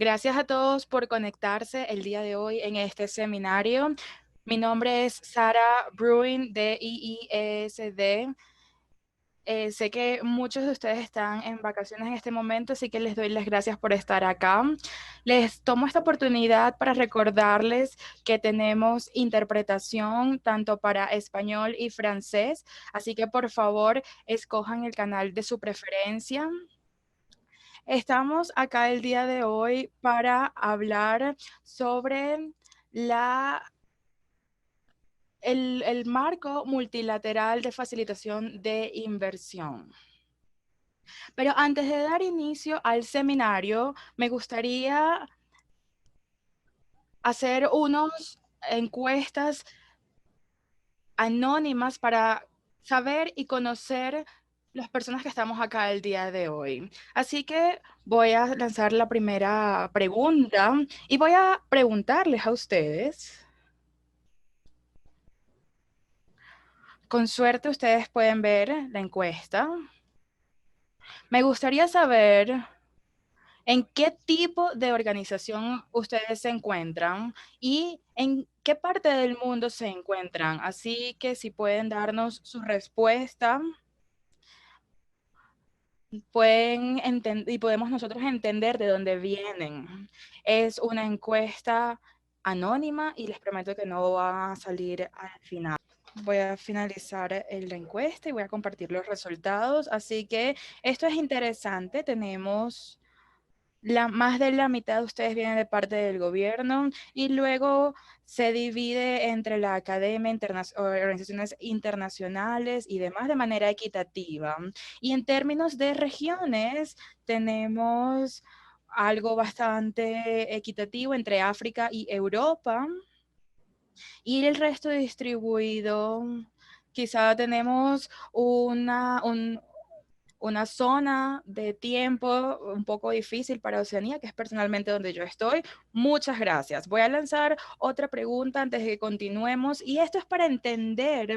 Gracias a todos por conectarse el día de hoy en este seminario. Mi nombre es Sara Bruin de IIESD. Sé que muchos de ustedes están en vacaciones en este momento, así que les doy las gracias por estar acá. Les tomo esta oportunidad para recordarles que tenemos interpretación tanto para español y francés, así que por favor escojan el canal de su preferencia. Estamos acá el día de hoy para hablar sobre la, el marco multilateral de facilitación de inversión. Pero antes de dar inicio al seminario, me gustaría hacer unas encuestas anónimas para saber y conocer las personas que estamos acá el día de hoy. Así que voy a lanzar la primera pregunta y voy a preguntarles a ustedes. Con suerte ustedes pueden ver la encuesta. Me gustaría saber en qué tipo de organización ustedes se encuentran y en qué parte del mundo se encuentran. Así que si pueden darnos su respuesta, pueden y podemos nosotros entender de dónde vienen. Es una encuesta anónima y les prometo que no va a salir al final. Voy a finalizar la encuesta y voy a compartir los resultados. Así que esto es interesante. Tenemos más de la mitad de ustedes vienen de parte del gobierno y luego se divide entre la academia, organizaciones internacionales y demás de manera equitativa. Y en términos de regiones, tenemos algo bastante equitativo entre África y Europa y el resto distribuido. Quizá tenemos una zona de tiempo un poco difícil para Oceanía, que es personalmente donde yo estoy. Muchas gracias. Voy a lanzar otra pregunta antes de que continuemos y esto es para entender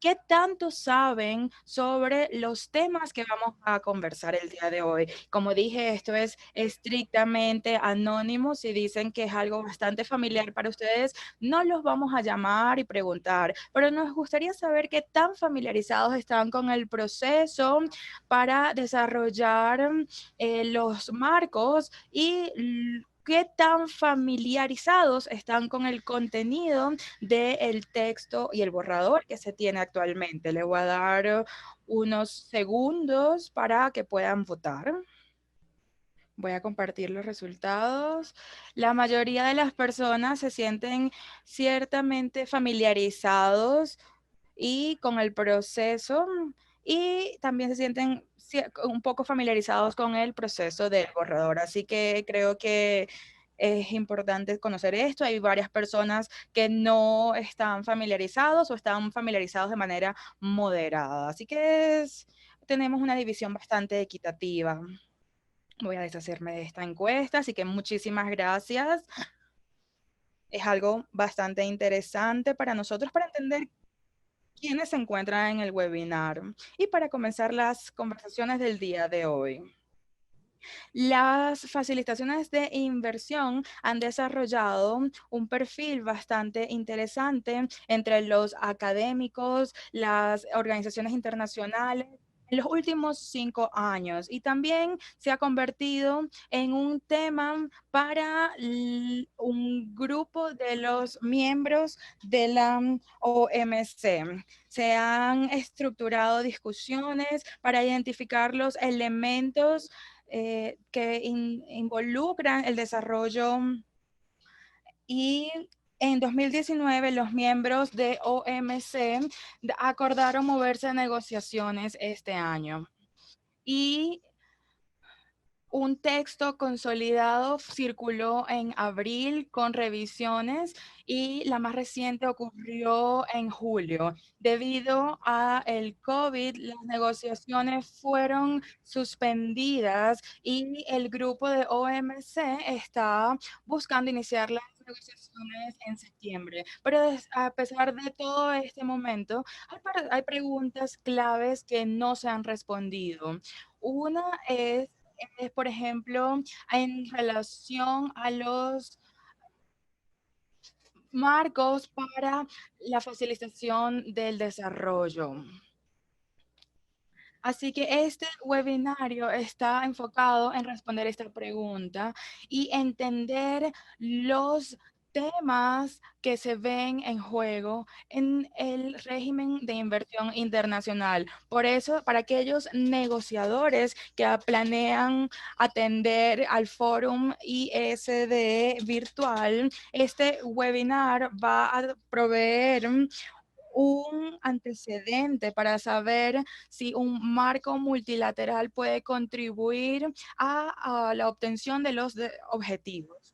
qué tanto saben sobre los temas que vamos a conversar el día de hoy. Como dije, esto es estrictamente anónimo. Si dicen que es algo bastante familiar para ustedes, no los vamos a llamar y preguntar, pero nos gustaría saber qué tan familiarizados están con el proceso para desarrollar los marcos y qué tan familiarizados están con el contenido del texto y el borrador que se tiene actualmente. Le voy a dar unos segundos para que puedan votar. Voy a compartir los resultados. La mayoría de las personas se sienten ciertamente familiarizados y con el proceso y también se sienten un poco familiarizados con el proceso del borrador. Así que creo que es importante conocer esto. Hay varias personas que no están familiarizados o están familiarizados de manera moderada. Así que tenemos una división bastante equitativa. Voy a deshacerme de esta encuesta, así que muchísimas gracias. Es algo bastante interesante para nosotros para entender quiénes se encuentran en el webinar y para comenzar las conversaciones del día de hoy. Las facilitaciones de inversión han desarrollado un perfil bastante interesante entre los académicos, las organizaciones internacionales en los últimos 5 años y también se ha convertido en un tema para un grupo de los miembros de la OMC. Se han estructurado discusiones para identificar los elementos que involucran el desarrollo y en 2019 los miembros de OMC acordaron moverse a negociaciones este año. Y un texto consolidado circuló en abril con revisiones y la más reciente ocurrió en julio. Debido a el COVID, las negociaciones fueron suspendidas y el grupo de OMC está buscando iniciar las negociaciones en septiembre. Pero a pesar de todo este momento, hay preguntas claves que no se han respondido. Una es por ejemplo, en relación a los marcos para la facilitación del desarrollo. Así que este webinario está enfocado en responder esta pregunta y entender los temas que se ven en juego en el régimen de inversión internacional. Por eso, para aquellos negociadores que planean atender al Fórum ISD virtual, este webinar va a proveer un antecedente para saber si un marco multilateral puede contribuir a la obtención de los objetivos.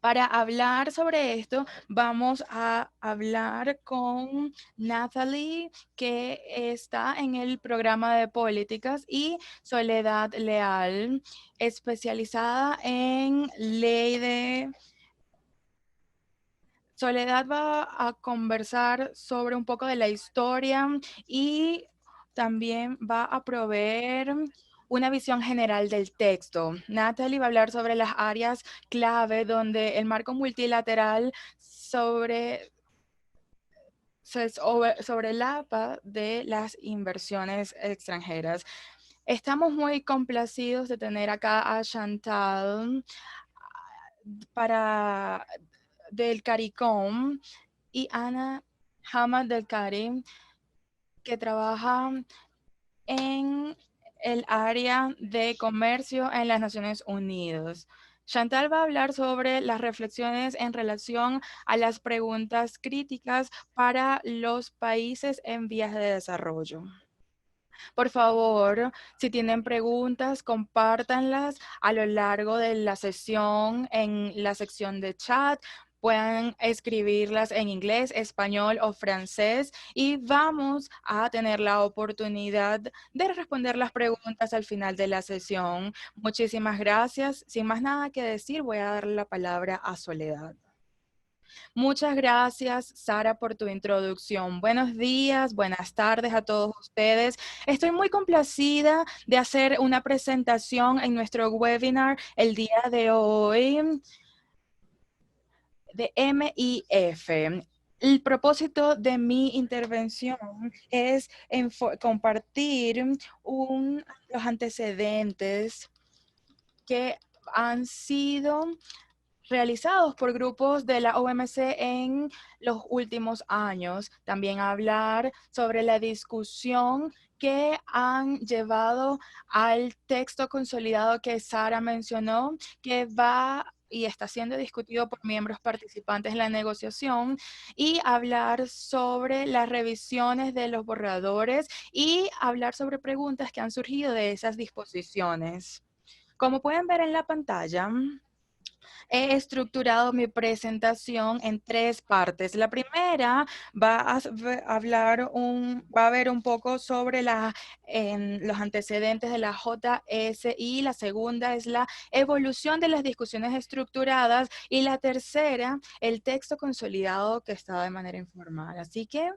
Para hablar sobre esto, vamos a hablar con Natalie, que está en el programa de políticas, y Soledad Leal, especializada en ley de... Soledad va a conversar sobre un poco de la historia y también va a proveer una visión general del texto. Natalie va a hablar sobre las áreas clave donde el marco multilateral sobre el APA de las inversiones extranjeras. Estamos muy complacidos de tener acá a Chantal para del CARICOM y Ana Hamad del CARI, que trabaja en el área de comercio en las Naciones Unidas. Chantal va a hablar sobre las reflexiones en relación a las preguntas críticas para los países en vías de desarrollo. Por favor, si tienen preguntas, compártanlas a lo largo de la sesión en la sección de chat. Pueden escribirlas en inglés, español o francés y vamos a tener la oportunidad de responder las preguntas al final de la sesión. Muchísimas gracias. Sin más nada que decir, voy a dar la palabra a Soledad. Muchas gracias, Sara, por tu introducción. Buenos días, buenas tardes a todos ustedes. Estoy muy complacida de hacer una presentación en nuestro webinar el día de hoy de MIF. El propósito de mi intervención es compartir los antecedentes que han sido realizados por grupos de la OMC en los últimos años. También hablar sobre la discusión que han llevado al texto consolidado que Sara mencionó, que va y está siendo discutido por miembros participantes en la negociación, y hablar sobre las revisiones de los borradores y hablar sobre preguntas que han surgido de esas disposiciones. Como pueden ver en la pantalla, he estructurado mi presentación en tres partes. La primera va a ver un poco sobre los antecedentes de la JSI. La segunda es la evolución de las discusiones estructuradas. Y la tercera, el texto consolidado que está de manera informal. Así que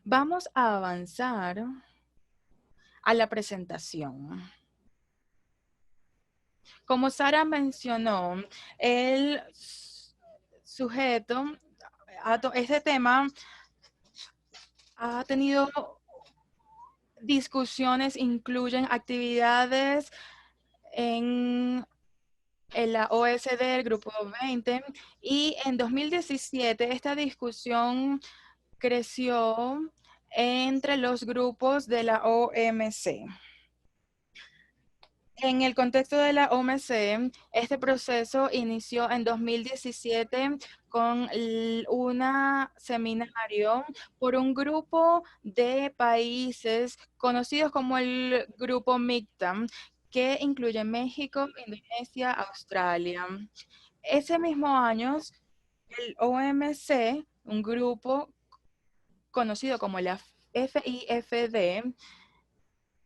vamos a avanzar a la presentación. Como Sara mencionó, el sujeto, este tema ha tenido discusiones, incluyen actividades en la OSD, el Grupo 20, y en 2017 esta discusión creció entre los grupos de la OMC. En el contexto de la OMC, este proceso inició en 2017 con un seminario por un grupo de países conocidos como el Grupo MICTAM, que incluye México, Indonesia, Australia. Ese mismo año, el OMC, un grupo conocido como la FIFD,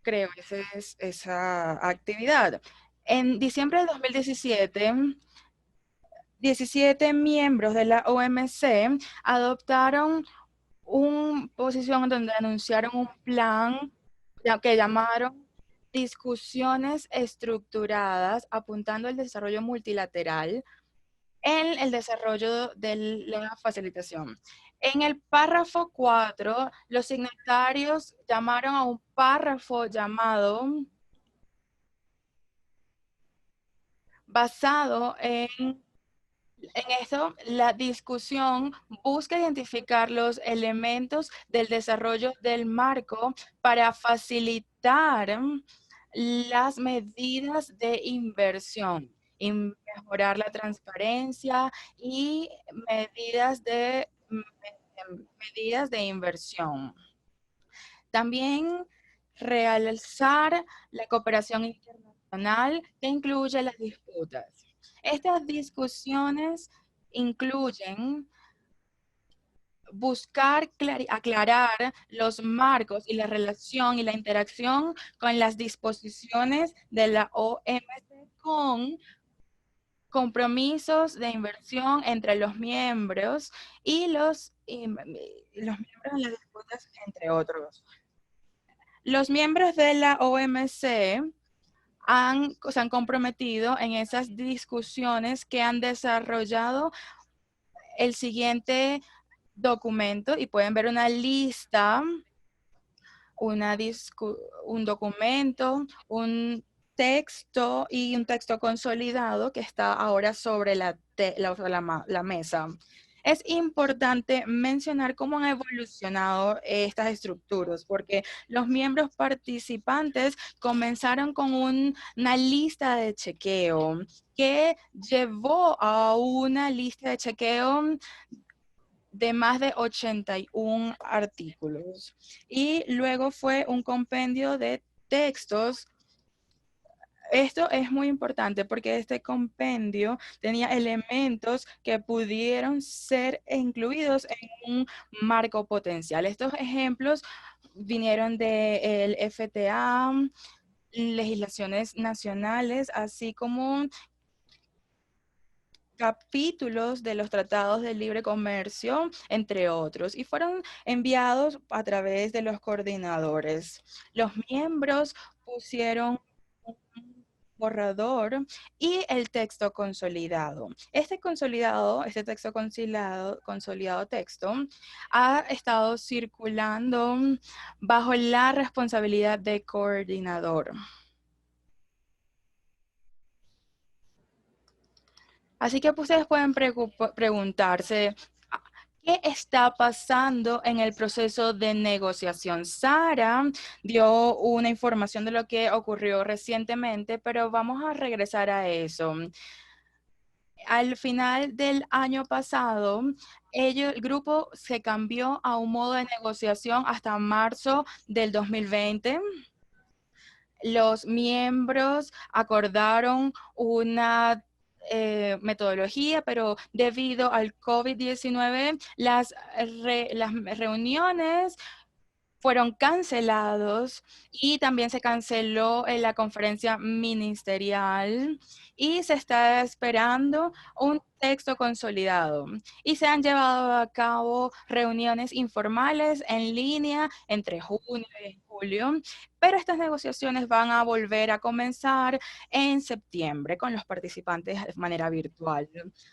creo esa actividad. En diciembre de 2017, 17 miembros de la OMC adoptaron una posición donde anunciaron un plan que llamaron discusiones estructuradas apuntando al desarrollo multilateral en el desarrollo de la facilitación. En el párrafo 4, los signatarios llamaron a un párrafo llamado basado en eso, la discusión busca identificar los elementos del desarrollo del marco para facilitar las medidas de inversión, y mejorar la transparencia y medidas de inversión. También realzar la cooperación internacional que incluye las disputas. Estas discusiones incluyen buscar aclarar los marcos y la relación y la interacción con las disposiciones de la OMC con compromisos de inversión entre los miembros y los miembros en las disputas, entre otros. Los miembros de la OMC se han comprometido en esas discusiones que han desarrollado el siguiente documento y pueden ver una lista, un documento, un texto y un texto consolidado que está ahora sobre la mesa. Es importante mencionar cómo han evolucionado estas estructuras, porque los miembros participantes comenzaron con una lista de chequeo que llevó a una lista de chequeo de más de 81 artículos. Y luego fue un compendio de textos. Esto es muy importante porque este compendio tenía elementos que pudieron ser incluidos en un marco potencial. Estos ejemplos vinieron del FTA, legislaciones nacionales, así como capítulos de los tratados de libre comercio, entre otros, y fueron enviados a través de los coordinadores. Los miembros pusieron un borrador y el texto consolidado. Este texto consolidado texto, ha estado circulando bajo la responsabilidad de coordinador. Así que ustedes pueden preguntarse, ¿qué está pasando en el proceso de negociación? Sara dio una información de lo que ocurrió recientemente, pero vamos a regresar a eso. Al final del año pasado, el grupo se cambió a un modo de negociación hasta marzo del 2020. Los miembros acordaron una metodología, pero debido al COVID-19, las reuniones fueron cancelados y también se canceló en la conferencia ministerial y se está esperando un texto consolidado. Y se han llevado a cabo reuniones informales en línea entre junio y julio, pero estas negociaciones van a volver a comenzar en septiembre con los participantes de manera virtual.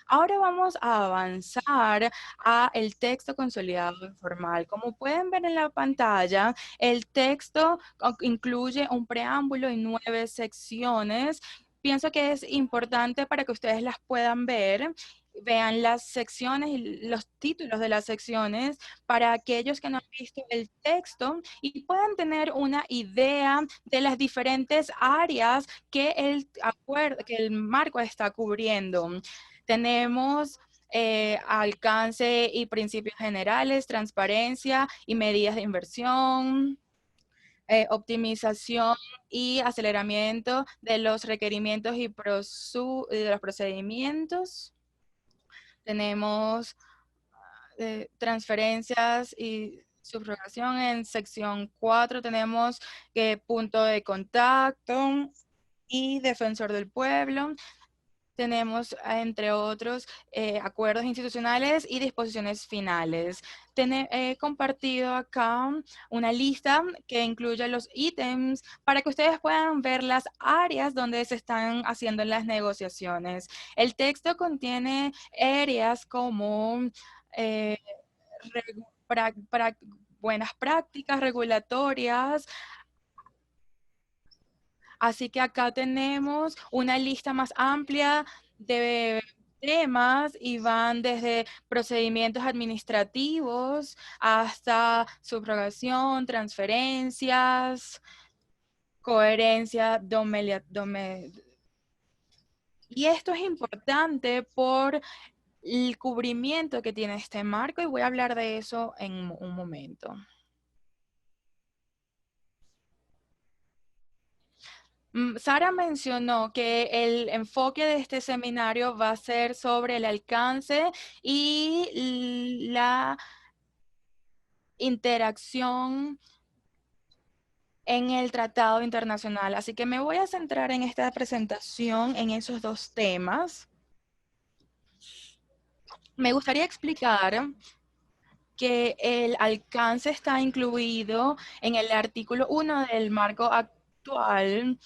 Ahora vamos a avanzar a el texto consolidado informal. Como pueden ver en la pantalla, el texto incluye un preámbulo y 9 secciones. Pienso que es importante para que ustedes las puedan ver. Vean las secciones y los títulos de las secciones para aquellos que no han visto el texto y puedan tener una idea de las diferentes áreas que el marco está cubriendo. Tenemos alcance y principios generales, transparencia y medidas de inversión, optimización y aceleramiento de los requerimientos y de los procedimientos. Tenemos transferencias y subrogación. En sección 4 tenemos punto de contacto y defensor del pueblo. tenemos, entre otros, acuerdos institucionales y disposiciones finales. He compartido acá una lista que incluye los ítems para que ustedes puedan ver las áreas donde se están haciendo las negociaciones. El texto contiene áreas como eh, buenas prácticas regulatorias. Así que acá tenemos una lista más amplia de temas y van desde procedimientos administrativos hasta subrogación, transferencias, coherencia, y esto es importante por el cubrimiento que tiene este marco y voy a hablar de eso en un momento. Sara mencionó que el enfoque de este seminario va a ser sobre el alcance y la interacción en el tratado internacional. Así que me voy a centrar en esta presentación en esos dos temas. Me gustaría explicar que el alcance está incluido en el artículo 1 del marco actual.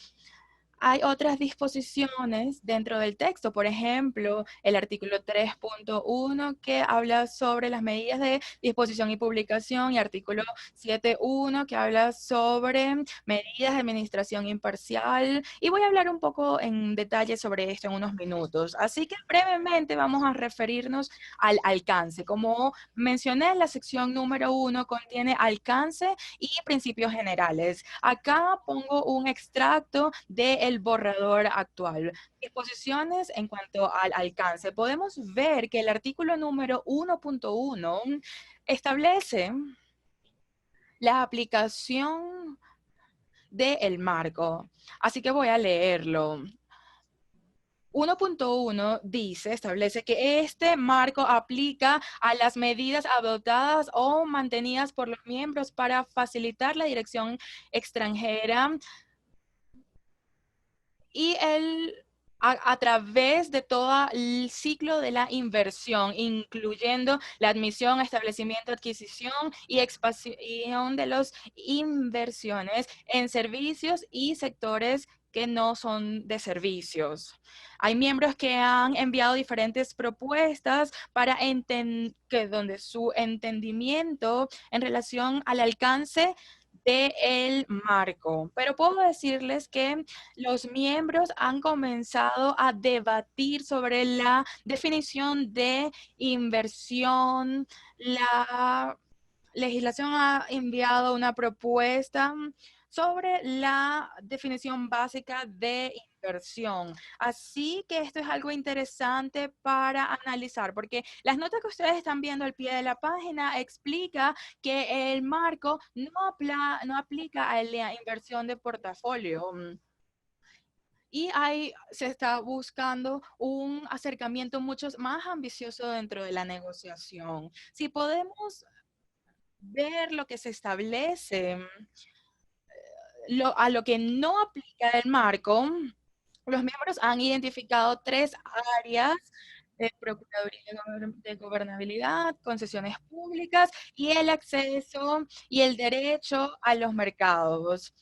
Hay otras disposiciones dentro del texto, por ejemplo, el artículo 3.1 que habla sobre las medidas de disposición y publicación y artículo 7.1 que habla sobre medidas de administración imparcial y voy a hablar un poco en detalle sobre esto en unos minutos. Así que brevemente vamos a referirnos al alcance. Como mencioné, la sección número 1 contiene alcance y principios generales. Acá pongo un extracto del borrador actual. Disposiciones en cuanto al alcance. Podemos ver que el artículo número 1.1 establece la aplicación del marco. Así que voy a leerlo. 1.1 dice, establece que este marco aplica a las medidas adoptadas o mantenidas por los miembros para facilitar la dirección extranjera y a través de todo el ciclo de la inversión, incluyendo la admisión, establecimiento, adquisición y expansión de las inversiones en servicios y sectores que no son de servicios. Hay miembros que han enviado diferentes propuestas para que donde su entendimiento en relación al alcance del marco. Pero puedo decirles que los miembros han comenzado a debatir sobre la definición de inversión. La legislación ha enviado una propuesta sobre la definición básica de inversión. Así que esto es algo interesante para analizar, porque las notas que ustedes están viendo al pie de la página explica que el marco no aplica a la inversión de portafolio. Y ahí se está buscando un acercamiento mucho más ambicioso dentro de la negociación. Si podemos ver lo que se establece, a lo que no aplica el marco, los miembros han identificado tres áreas de Procuraduría de Gobernabilidad, concesiones públicas y el acceso y el derecho a los mercados.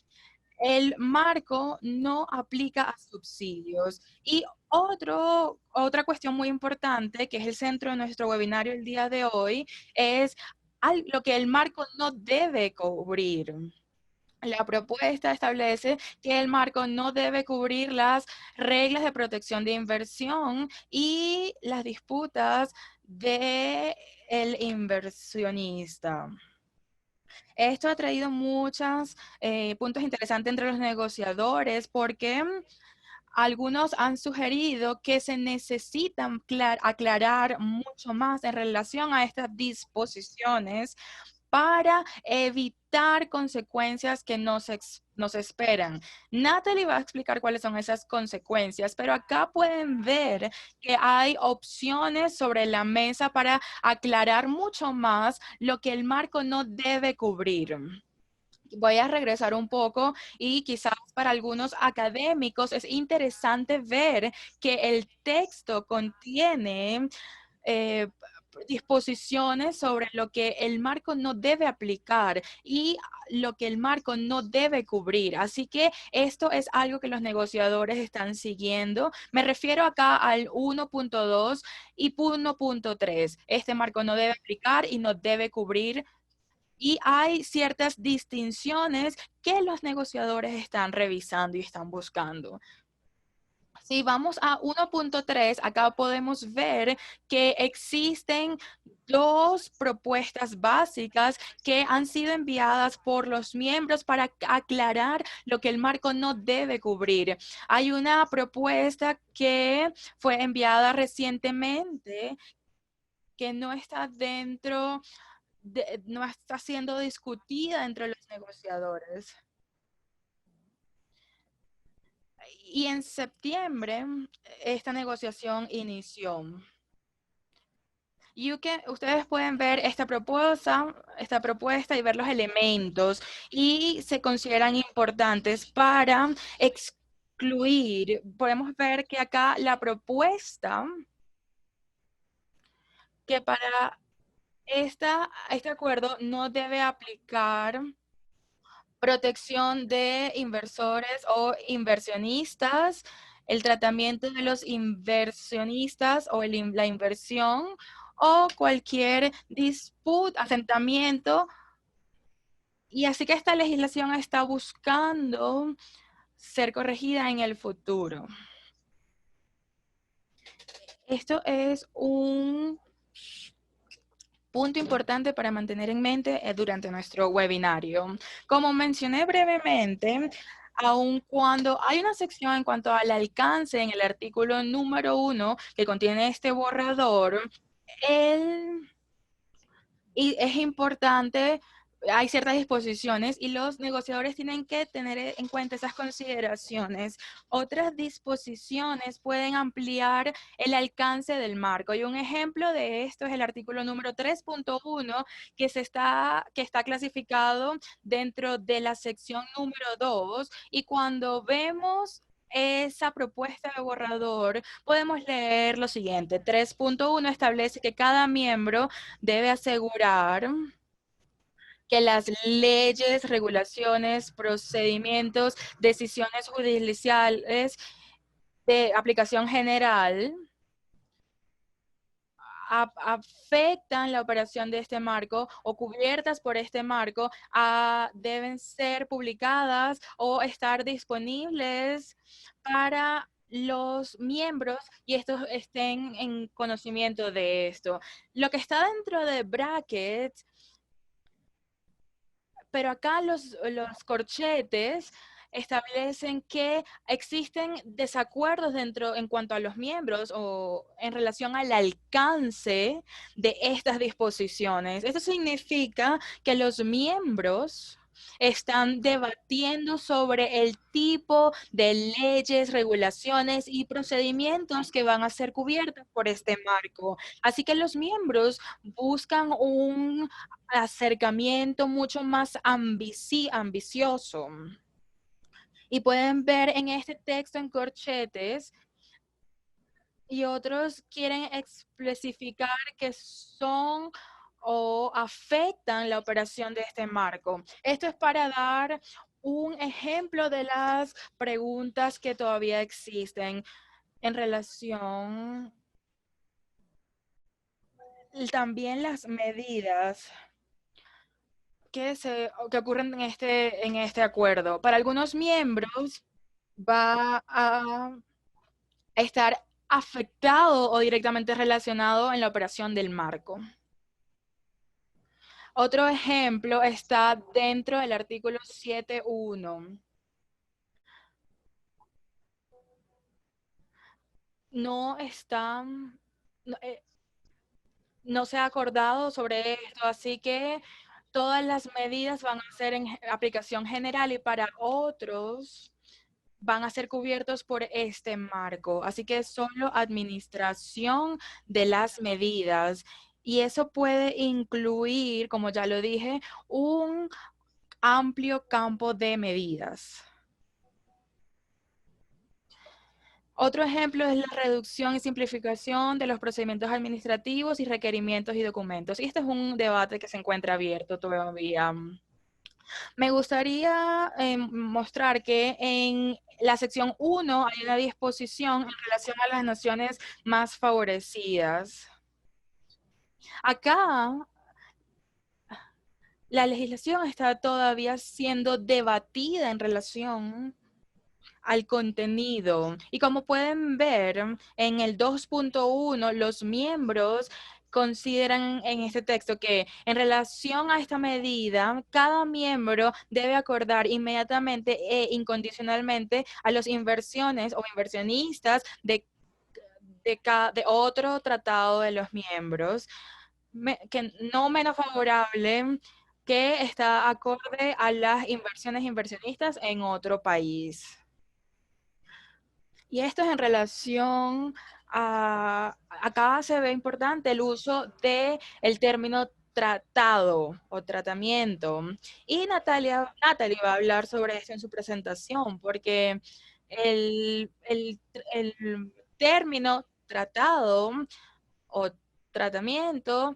El marco no aplica a subsidios. Y otra cuestión muy importante, que es el centro de nuestro webinario el día de hoy, es lo que el marco no debe cubrir. La propuesta establece que el marco no debe cubrir las reglas de protección de inversión y las disputas del inversionista. Esto ha traído muchos puntos interesantes entre los negociadores porque algunos han sugerido que se necesitan aclarar mucho más en relación a estas disposiciones para evitar consecuencias que nos esperan. Natalie va a explicar cuáles son esas consecuencias, pero acá pueden ver que hay opciones sobre la mesa para aclarar mucho más lo que el marco no debe cubrir. voy a regresar un poco y quizás para algunos académicos es interesante ver que el texto contiene eh, disposiciones sobre lo que el marco no debe aplicar y lo que el marco no debe cubrir. Así que esto es algo que los negociadores están siguiendo. Me refiero acá al 1.2 y 1.3. Este marco no debe aplicar y no debe cubrir y hay ciertas distinciones que los negociadores están revisando y están buscando. Si vamos a 1.3, acá podemos ver que existen dos propuestas básicas que han sido enviadas por los miembros para aclarar lo que el marco no debe cubrir. Hay una propuesta que fue enviada recientemente que no está dentro no está siendo discutida entre los negociadores. Y en septiembre esta negociación inició. Ustedes pueden ver esta propuesta y ver los elementos y se consideran importantes para excluir. Podemos ver que acá la propuesta que para este acuerdo no debe aplicar protección de inversores o inversionistas, el tratamiento de los inversionistas o la inversión o cualquier disputa, asentamiento. Y así que esta legislación está buscando ser corregida en el futuro. Esto es un punto importante para mantener en mente durante nuestro webinario. Como mencioné brevemente, aun cuando hay una sección en cuanto al alcance en el artículo número 1 que contiene este borrador, y es importante, hay ciertas disposiciones y los negociadores tienen que tener en cuenta esas consideraciones. Otras disposiciones pueden ampliar el alcance del marco y un ejemplo de esto es el artículo número 3.1 que está clasificado dentro de la sección número 2 y cuando vemos esa propuesta de borrador, podemos leer lo siguiente. 3.1 establece que cada miembro debe asegurar que las leyes, regulaciones, procedimientos, decisiones judiciales de aplicación general afectan la operación de este marco o cubiertas por este marco deben ser publicadas o estar disponibles para los miembros y estos estén en conocimiento de esto. Lo que está dentro de brackets, pero acá los corchetes establecen que existen desacuerdos dentro en cuanto a los miembros o en relación al alcance de estas disposiciones. Esto significa que los miembros están debatiendo sobre el tipo de leyes, regulaciones y procedimientos que van a ser cubiertos por este marco. Así que los miembros buscan un acercamiento mucho más ambicioso. Y pueden ver en este texto en corchetes y otros quieren especificar que son o afectan la operación de este marco. Esto es para dar un ejemplo de las preguntas que todavía existen en relación también las medidas que ocurren en este acuerdo. Para algunos miembros va a estar afectado o directamente relacionado en la operación del marco. Otro ejemplo está dentro del artículo 7.1. No está, no, no se ha acordado sobre esto, así que todas las medidas van a ser en aplicación general y para otros van a ser cubiertos por este marco. Así que es solo administración de las medidas. Y eso puede incluir, como ya lo dije, un amplio campo de medidas. Otro ejemplo es la reducción y simplificación de los procedimientos administrativos y requerimientos y documentos. Y este es un debate que se encuentra abierto todavía. Me gustaría mostrar que en la sección 1 hay una disposición en relación a las naciones más favorecidas. Acá la legislación está todavía siendo debatida en relación al contenido. Y como pueden ver, en el 2.1 los miembros consideran en este texto que en relación a esta medida, cada miembro debe acordar inmediatamente e incondicionalmente a los inversiones o inversionistas de otro tratado de los miembros, que no menos favorable, que está acorde a las inversiones inversionistas en otro país. Y esto es en relación acá se ve importante el uso del término tratado o tratamiento. Y Natalie va a hablar sobre esto en su presentación, porque el término tratado o tratamiento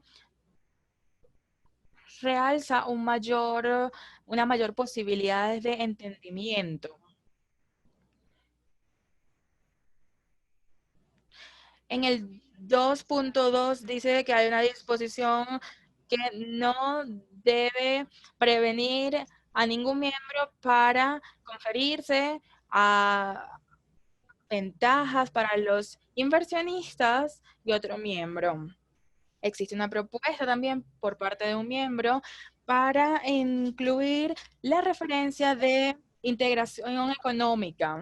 realza una mayor posibilidad de entendimiento. En el 2.2 dice que hay una disposición que no debe prevenir a ningún miembro para conferirse a ventajas para los inversionistas y otro miembro. Existe una propuesta también por parte de un miembro para incluir la referencia de integración económica.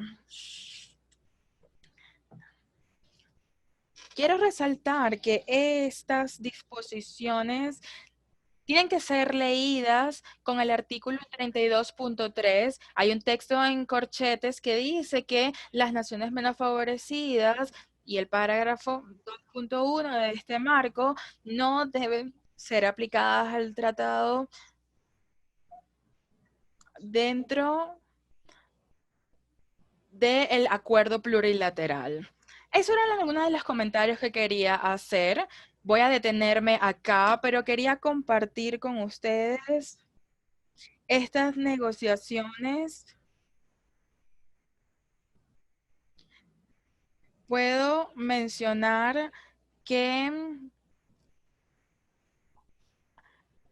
Quiero resaltar que estas disposiciones tienen que ser leídas con el artículo 32.3. Hay un texto en corchetes que dice que las naciones menos favorecidas y el parágrafo 2.1 de este marco no deben ser aplicadas al tratado dentro del acuerdo plurilateral. Esos eran algunos de los comentarios que quería hacer. Voy a detenerme acá, pero quería compartir con ustedes estas negociaciones. Puedo mencionar que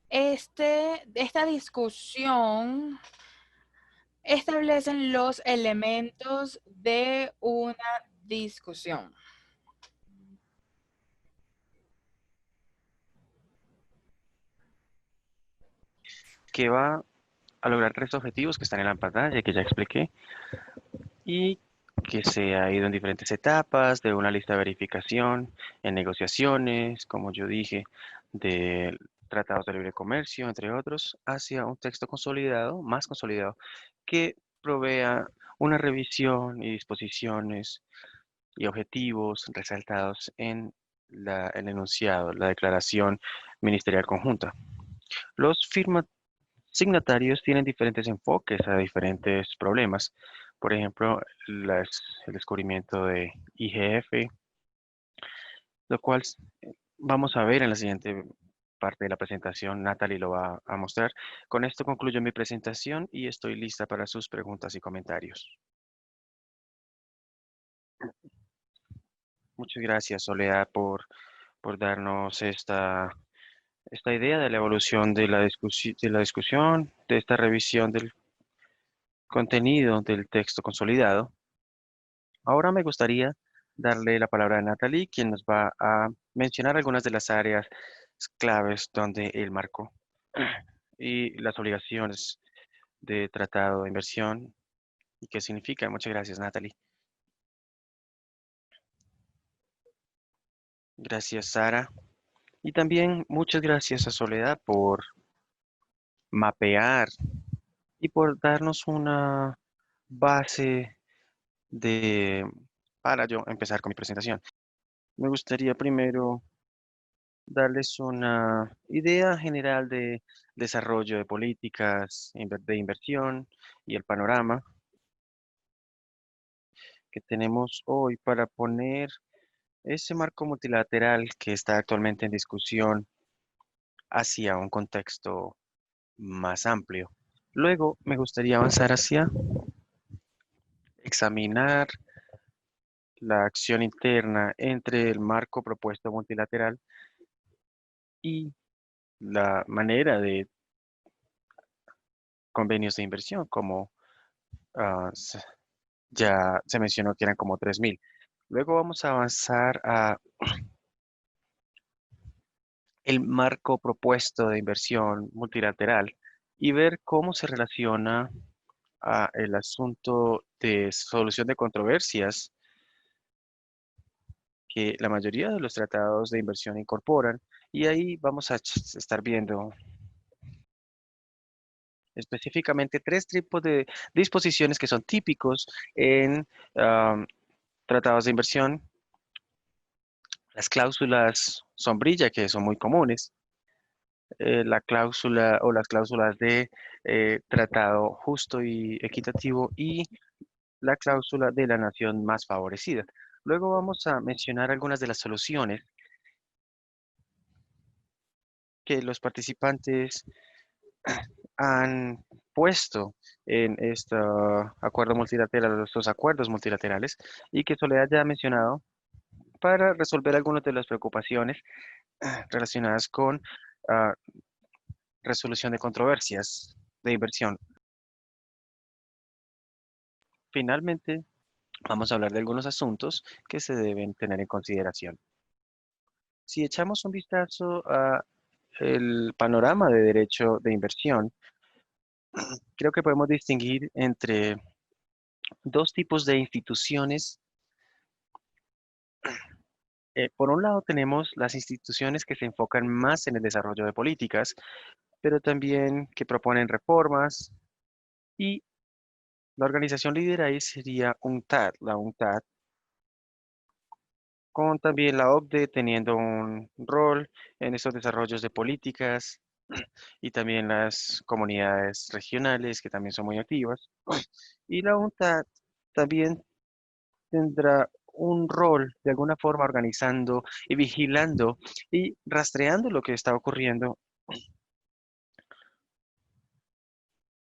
esta discusión establecen los elementos de una discusión. Que va a lograr tres objetivos que están en la pantalla, que ya expliqué, y que se ha ido en diferentes etapas, de una lista de verificación, en negociaciones, como yo dije, de tratados de libre comercio, entre otros, hacia un texto consolidado, más consolidado, que provea una revisión y disposiciones y objetivos resaltados en el enunciado, la declaración ministerial conjunta. Los signatarios tienen diferentes enfoques a diferentes problemas. Por ejemplo, el descubrimiento de IGF, lo cual vamos a ver en la siguiente parte de la presentación. Natalie lo va a mostrar. Con esto concluyo mi presentación y estoy lista para sus preguntas y comentarios. Muchas gracias, Soledad, por darnos esta idea de la evolución de de la discusión, de esta revisión del contenido del texto consolidado. Ahora me gustaría darle la palabra a Natalie, quien nos va a mencionar algunas de las áreas claves donde él marcó y las obligaciones de tratado de inversión y qué significa. Muchas gracias, Natalie. Gracias, Sara. Y también muchas gracias a Soledad por mapear y por darnos una base de para yo empezar con mi presentación. Me gustaría primero darles una idea general de desarrollo de políticas de inversión y el panorama que tenemos hoy para poner ese marco multilateral que está actualmente en discusión hacia un contexto más amplio. Luego me gustaría avanzar hacia examinar la acción interna entre el marco propuesto multilateral y la manera de convenios de inversión, como ya se mencionó que eran como 3.000. Luego vamos a avanzar a el marco propuesto de inversión multilateral y ver cómo se relaciona a el asunto de solución de controversias que la mayoría de los tratados de inversión incorporan. Y ahí vamos a estar viendo específicamente tres tipos de disposiciones que son típicos en am, tratados de inversión: las cláusulas sombrilla, que son muy comunes, la cláusula o las cláusulas de tratado justo y equitativo, y la cláusula de la nación más favorecida. Luego vamos a mencionar algunas de las soluciones que los participantes han puesto en este acuerdo multilateral, estos acuerdos multilaterales, y que Soledad ya ha mencionado para resolver algunas de las preocupaciones relacionadas con ah, resolución de controversias de inversión. Finalmente, vamos a hablar de algunos asuntos que se deben tener en consideración. Si echamos un vistazo a el panorama de derecho de inversión, creo que podemos distinguir entre dos tipos de instituciones. Por un lado tenemos las instituciones que se enfocan más en el desarrollo de políticas, pero también que proponen reformas, y la organización líder ahí sería UNCTAD, la UNCTAD, con también la OCDE teniendo un rol en estos desarrollos de políticas, y también las comunidades regionales que también son muy activas. Y la UNCTAD también tendrá un rol de alguna forma organizando y vigilando y rastreando lo que está ocurriendo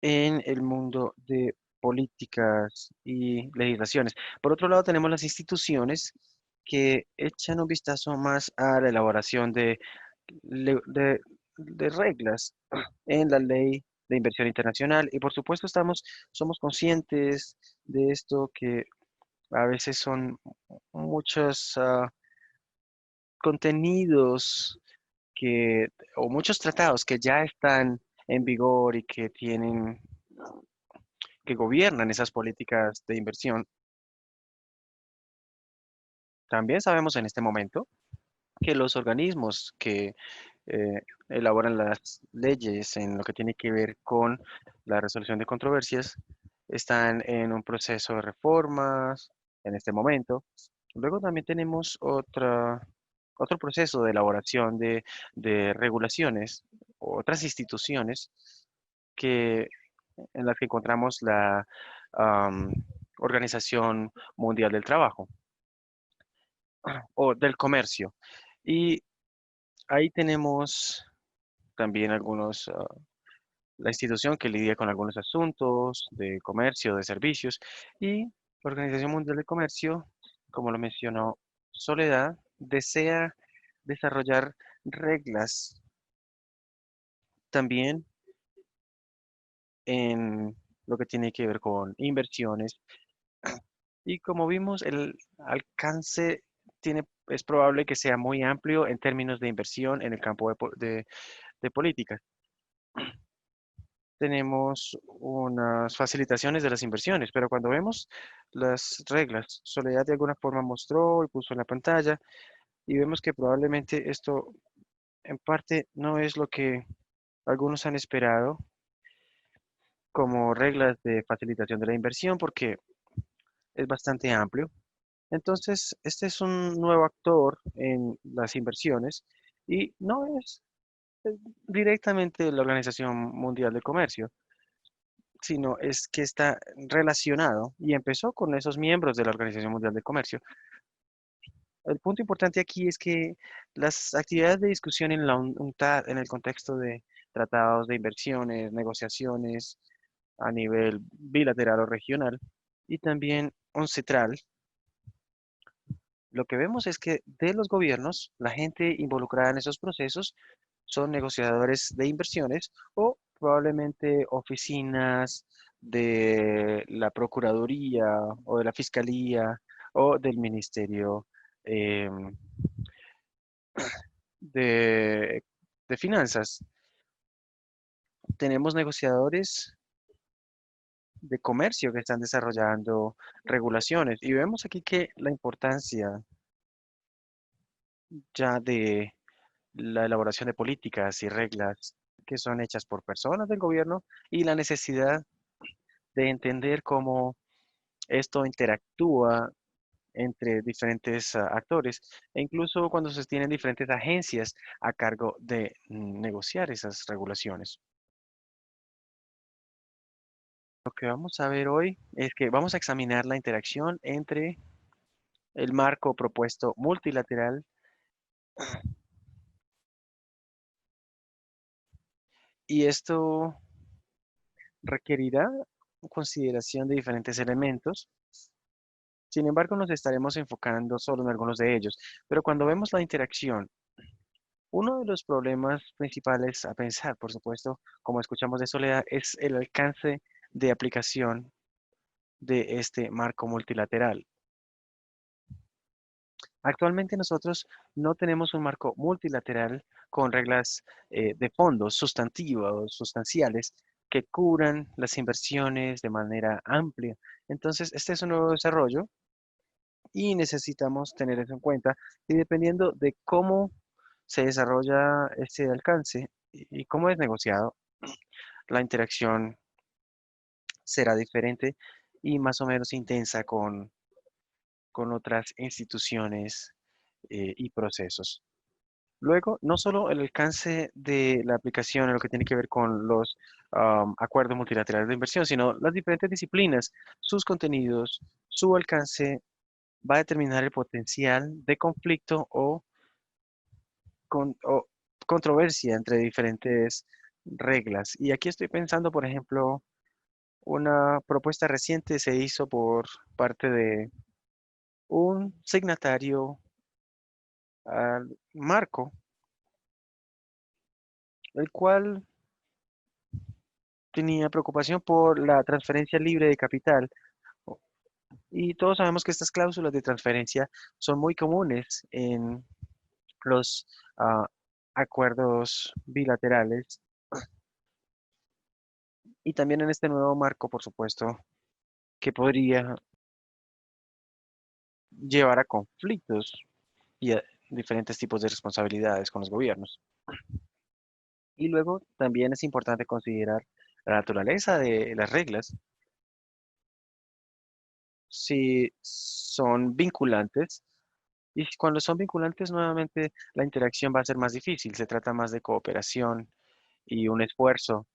en el mundo de políticas y legislaciones. Por otro lado, tenemos las instituciones que echan un vistazo más a la elaboración le- de, de reglas en la ley de inversión internacional. Y por supuesto somos conscientes de esto, que a veces son muchos contenidos que, o muchos tratados que ya están en vigor y que gobiernan esas políticas de inversión. También sabemos en este momento que los organismos que elaboran las leyes en lo que tiene que ver con la resolución de controversias están en un proceso de reformas en este momento. Luego también tenemos otro proceso de elaboración de regulaciones, otras instituciones que, en las que encontramos la am, Organización Mundial del Trabajo o del Comercio. Y ahí tenemos también la institución que lidia con algunos asuntos de comercio, de servicios, y la Organización Mundial del Comercio, como lo mencionó Soledad, desea desarrollar reglas también en lo que tiene que ver con inversiones. Y como vimos, el alcance es probable que sea muy amplio en términos de inversión en el campo de políticas. Tenemos unas facilitaciones de las inversiones, pero cuando vemos las reglas, Soledad de alguna forma mostró y puso en la pantalla, y vemos que probablemente esto en parte no es lo que algunos han esperado como reglas de facilitación de la inversión, porque es bastante amplio. Entonces, este es un nuevo actor en las inversiones, Y no es directamente la Organización Mundial de Comercio, sino es que está relacionado y empezó con esos miembros de la Organización Mundial de Comercio. El punto importante aquí es que las actividades de discusión en la UNCTAD, en el contexto de tratados de inversiones, negociaciones a nivel bilateral o regional, y también UNCITRAL, lo que vemos es que de los gobiernos, la gente involucrada en esos procesos son negociadores de inversiones o probablemente oficinas de la Procuraduría o de la Fiscalía o del Ministerio em, de, de Finanzas. Tenemos negociadores de comercio que están desarrollando regulaciones y vemos aquí que la importancia ya de la elaboración de políticas y reglas que son hechas por personas del gobierno y la necesidad de entender cómo esto interactúa entre diferentes actores e incluso cuando se tienen diferentes agencias a cargo de negociar esas regulaciones. Lo que vamos a ver hoy es que vamos a examinar la interacción entre el marco propuesto multilateral y esto requerirá consideración de diferentes elementos. Sin embargo, nos estaremos enfocando solo en algunos de ellos. Pero cuando vemos la interacción, uno de los problemas principales a pensar, por supuesto, como escuchamos de Soledad, es el alcance de aplicación de este marco multilateral. Actualmente nosotros no tenemos un marco multilateral con reglas de fondos sustantivos, sustanciales, que cubran las inversiones de manera amplia. Entonces, este es un nuevo desarrollo y necesitamos tener eso en cuenta. Y dependiendo de cómo se desarrolla este alcance y cómo es negociado, la interacción será diferente y más o menos intensa con otras instituciones y procesos. Luego, no solo el alcance de la aplicación en lo que tiene que ver con los acuerdos multilaterales de inversión, sino las diferentes disciplinas, sus contenidos, su alcance va a determinar el potencial de conflicto o controversia entre diferentes reglas. Y aquí estoy pensando, por ejemplo, una propuesta reciente se hizo por parte de un signatario al marco, el cual tenía preocupación por la transferencia libre de capital. Y todos sabemos que estas cláusulas de transferencia son muy comunes en los ah, acuerdos bilaterales y también en este nuevo marco, por supuesto, que podría llevar a conflictos y a diferentes tipos de responsabilidades con los gobiernos. Y luego también es importante considerar la naturaleza de las reglas, si son vinculantes. Y cuando son vinculantes, nuevamente la interacción va a ser más difícil. Se trata más de cooperación y un esfuerzo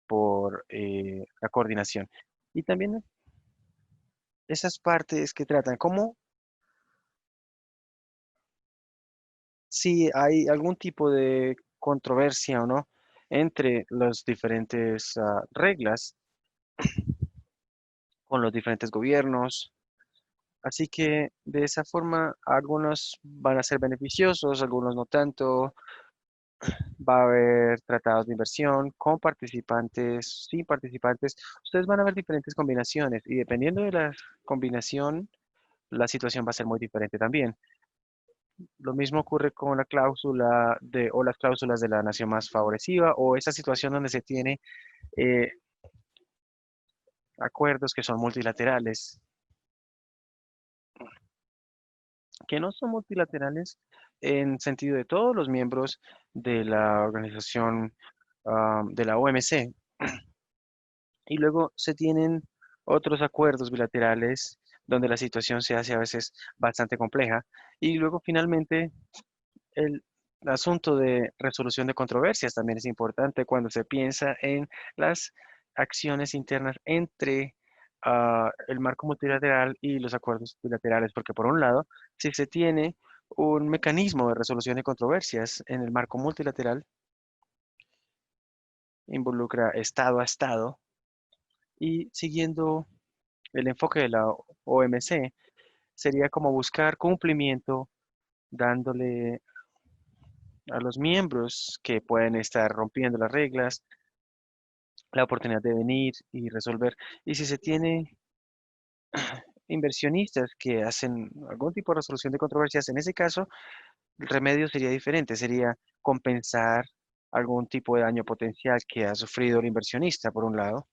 por la coordinación. Y también esas partes que tratan, como si hay algún tipo de controversia o no entre las diferentes reglas con los diferentes gobiernos. Así que de esa forma algunos van a ser beneficiosos, algunos no tanto. Va a haber tratados de inversión con participantes, sin participantes. Ustedes van a ver diferentes combinaciones y dependiendo de la combinación, la situación va a ser muy diferente también. Lo mismo ocurre con la cláusula de o las cláusulas de la nación más favorecida o esa situación donde se tiene eh, acuerdos que son multilaterales, que no son multilaterales en sentido de todos los miembros de la organización de la OMC. Y luego se tienen otros acuerdos bilaterales donde la situación se hace a veces bastante compleja. Y luego finalmente asunto de resolución de controversias también es importante cuando se piensa en las acciones internas entre el marco multilateral y los acuerdos bilaterales, porque por un lado, si se tiene un mecanismo de resolución de controversias en el marco multilateral, involucra Estado a Estado y siguiendo el enfoque de la OMC, sería como buscar cumplimiento dándole a los miembros que pueden estar rompiendo las reglas la oportunidad de venir y resolver. Y si se tiene inversionistas que hacen algún tipo de resolución de controversias, en ese caso, el remedio sería diferente, sería compensar algún tipo de daño potencial que ha sufrido el inversionista, por un lado.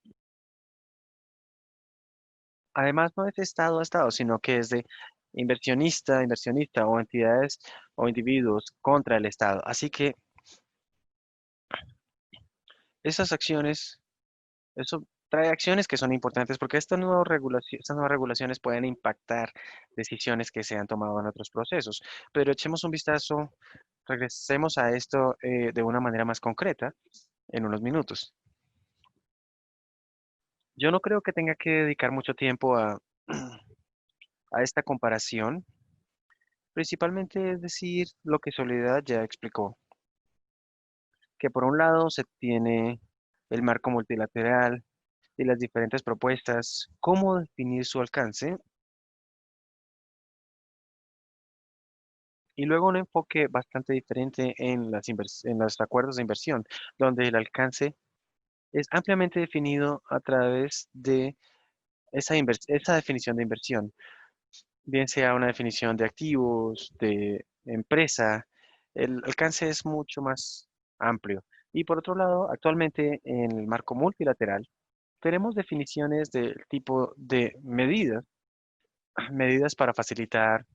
Además, no es de estado a estado, sino que es de inversionista o entidades o individuos contra el estado. Así que esas acciones, eso trae acciones que son importantes porque estas nuevas regulaciones pueden impactar decisiones que se han tomado en otros procesos. Pero echemos un vistazo, regresemos a esto de una manera más concreta en unos minutos. Yo no creo que tenga que dedicar mucho tiempo a esta comparación. Principalmente es decir lo que Soledad ya explicó, que por un lado se tiene el marco multilateral y las diferentes propuestas, cómo definir su alcance, y luego un enfoque bastante diferente en en los acuerdos de inversión, donde el alcance es ampliamente definido a través de esa definición de inversión, bien sea una definición de activos, de empresa, el alcance es mucho más amplio. Y por otro lado, actualmente en el marco multilateral, tenemos definiciones del tipo de medidas, medidas para facilitar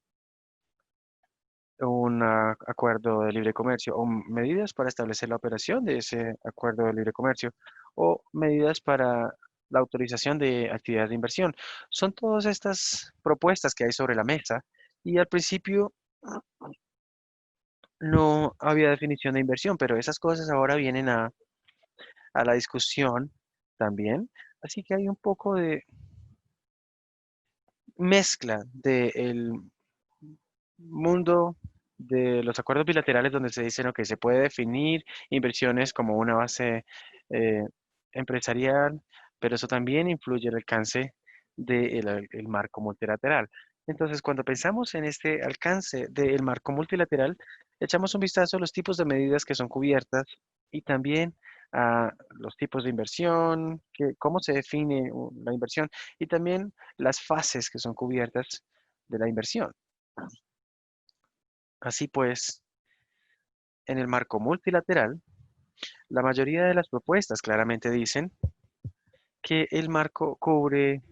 un acuerdo de libre comercio o medidas para establecer la operación de ese acuerdo de libre comercio o medidas para la autorización de actividades de inversión. Son todas estas propuestas que hay sobre la mesa y al principio no había definición de inversión, pero esas cosas ahora vienen a la discusión también. Así que hay un poco de mezcla del mundo de los acuerdos bilaterales donde se dicen que se puede definir inversiones como una base eh, empresarial, pero eso también influye en el alcance del marco multilateral. Entonces, cuando pensamos en este alcance del marco multilateral, echamos un vistazo a los tipos de medidas que son cubiertas y también a los tipos de inversión, cómo se define la inversión y también las fases que son cubiertas de la inversión. Así pues, en el marco multilateral, la mayoría de las propuestas claramente dicen que el marco cubre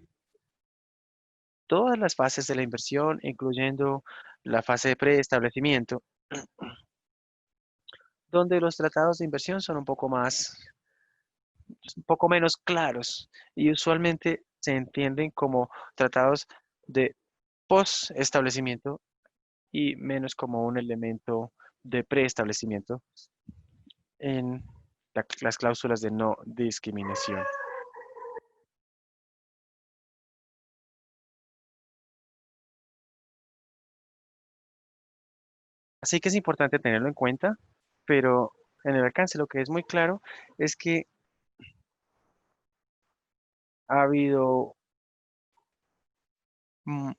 todas las fases de la inversión, incluyendo la fase de preestablecimiento, donde los tratados de inversión son un poco menos claros y usualmente se entienden como tratados de post-establecimiento y menos como un elemento de preestablecimiento en las cláusulas de no discriminación. Así que es importante tenerlo en cuenta, pero en el alcance lo que es muy claro es que ha habido, mm,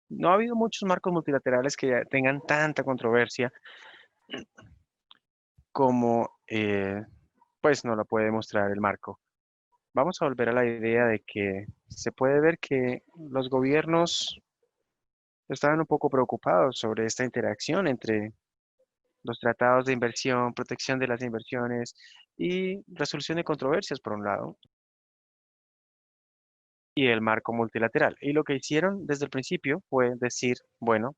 no ha habido muchos marcos multilaterales que tengan tanta controversia como pues no la puede demostrar el marco. Vamos a volver a la idea de que se puede ver que los gobiernos estaban un poco preocupados sobre esta interacción entre los tratados de inversión, protección de las inversiones y resolución de controversias, por un lado, y el marco multilateral. Y lo que hicieron desde el principio fue decir, bueno,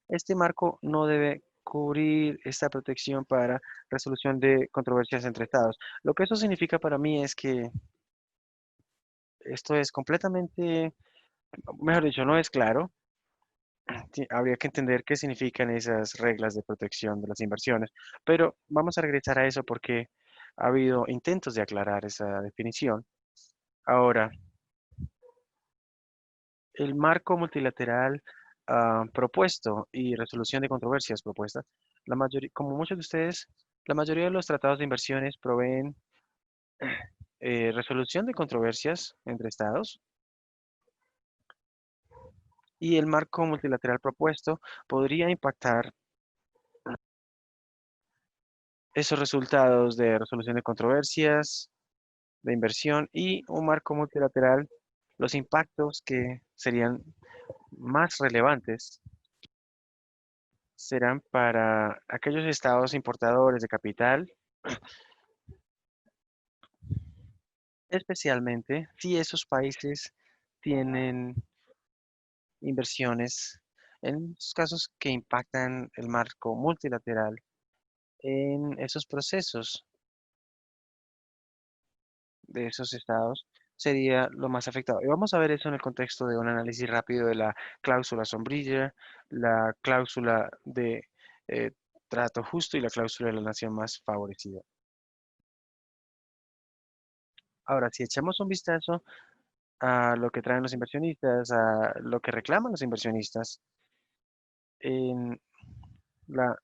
este marco no debe cubrir esta protección para resolución de controversias entre estados. Lo que eso significa para mí es que esto es completamente, mejor dicho, no es claro Habría que entender qué significan esas reglas de protección de las inversiones, pero vamos a regresar a eso porque ha habido intentos de aclarar esa definición. Ahora, el marco multilateral propuesto y resolución de controversias propuestas, la mayoría, como muchos de ustedes, la mayoría de los tratados de inversiones proveen resolución de controversias entre estados y el marco multilateral propuesto podría impactar esos resultados de resolución de controversias, de inversión y un marco multilateral, los impactos que serían más relevantes serán para aquellos estados importadores de capital, especialmente si esos países tienen inversiones en los casos que impactan el marco multilateral en esos procesos de esos estados sería lo más afectado. Y vamos a ver eso en el contexto de un análisis rápido de la cláusula sombrilla, la cláusula de eh, trato justo y la cláusula de la nación más favorecida. Ahora, si echamos un vistazo a lo que traen los inversionistas, a lo que reclaman los inversionistas en la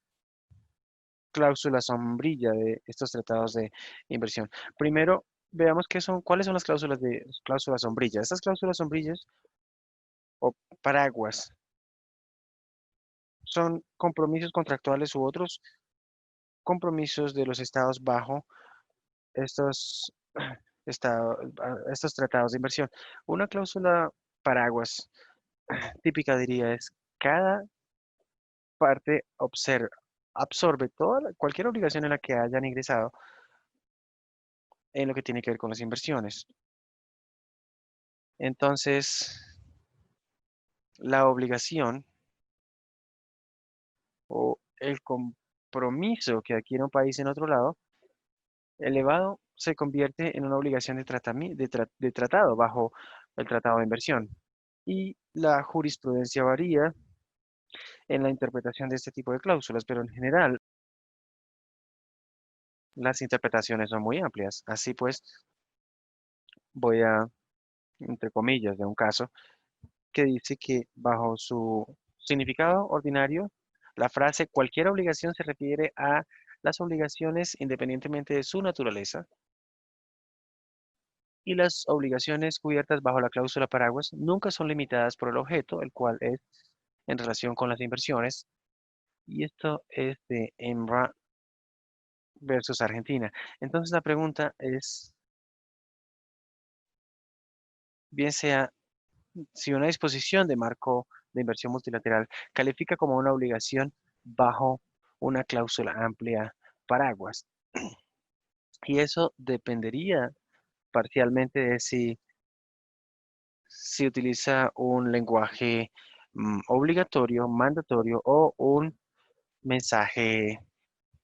cláusula sombrilla de estos tratados de inversión. Primero, veamos cuáles son las cláusulas sombrillas. Estas cláusulas sombrillas o paraguas son compromisos contractuales u otros compromisos de los estados bajo estos, estos tratados de inversión. Una cláusula paraguas típica diría es cada parte absorbe cualquier obligación en la que hayan ingresado en lo que tiene que ver con las inversiones. Entonces, la obligación o el compromiso que adquiere un país en otro lado, elevado, se convierte en una obligación de tratado bajo el tratado de inversión. Y la jurisprudencia varía en la interpretación de este tipo de cláusulas, pero en general las interpretaciones son muy amplias. Así pues, voy a, entre comillas, de un caso que dice que bajo su significado ordinario, la frase cualquier obligación se refiere a las obligaciones independientemente de su naturaleza y las obligaciones cubiertas bajo la cláusula paraguas nunca son limitadas por el objeto, el cual es en relación con las inversiones, y esto es de EMRA versus Argentina. Entonces la pregunta es, bien sea si una disposición de marco de inversión multilateral califica como una obligación bajo una cláusula amplia paraguas. Y eso dependería parcialmente de si utiliza un lenguaje obligatorio, mandatorio o un mensaje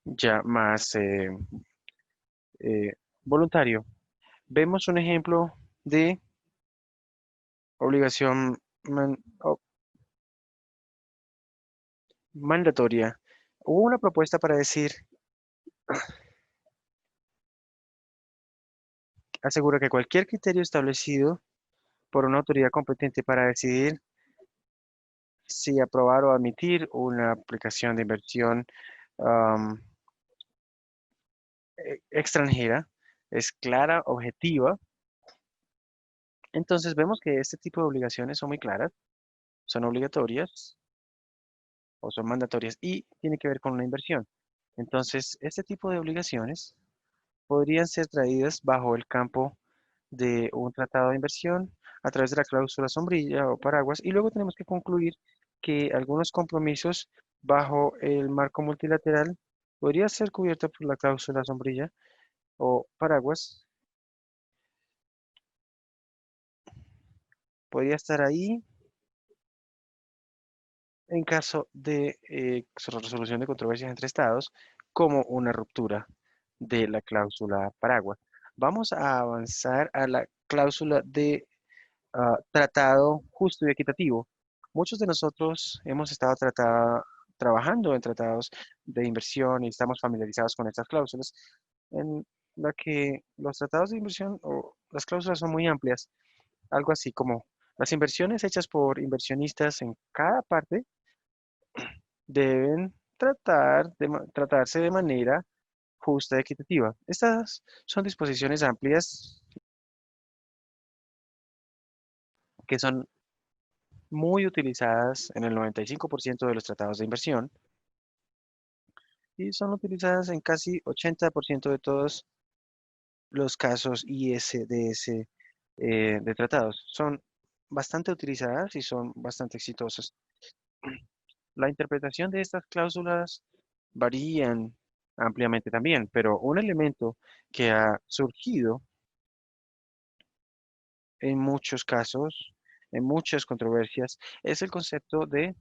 ya más eh, voluntario. Vemos un ejemplo de obligación mandatoria. Hubo una propuesta para decir, asegura que cualquier criterio establecido por una autoridad competente para decidir si aprobar o admitir una aplicación de inversión am, extranjera es clara, objetiva. Entonces vemos que este tipo de obligaciones son muy claras, son obligatorias o son mandatorias y tiene que ver con una inversión. Entonces, este tipo de obligaciones podrían ser traídas bajo el campo de un tratado de inversión a través de la cláusula sombrilla o paraguas y luego tenemos que concluir que algunos compromisos bajo el marco multilateral podría ser cubiertos por la cláusula sombrilla o paraguas, podría estar ahí en caso de resolución de controversias entre estados como una ruptura de la cláusula paraguas. Vamos a avanzar a la cláusula de tratado justo y equitativo. Muchos de nosotros hemos estado trabajando en tratados de inversión y estamos familiarizados con estas cláusulas, en la que los tratados de inversión o las cláusulas son muy amplias, algo así como las inversiones hechas por inversionistas en cada parte deben tratarse de manera justa y equitativa. Estas son disposiciones amplias que son muy utilizadas en el 95% de los tratados de inversión y son utilizadas en casi 80% de todos los casos ISDS de tratados. Son bastante utilizadas y son bastante exitosas. La interpretación de estas cláusulas varían ampliamente también, pero un elemento que ha surgido en muchos casos, en muchas controversias, es el concepto de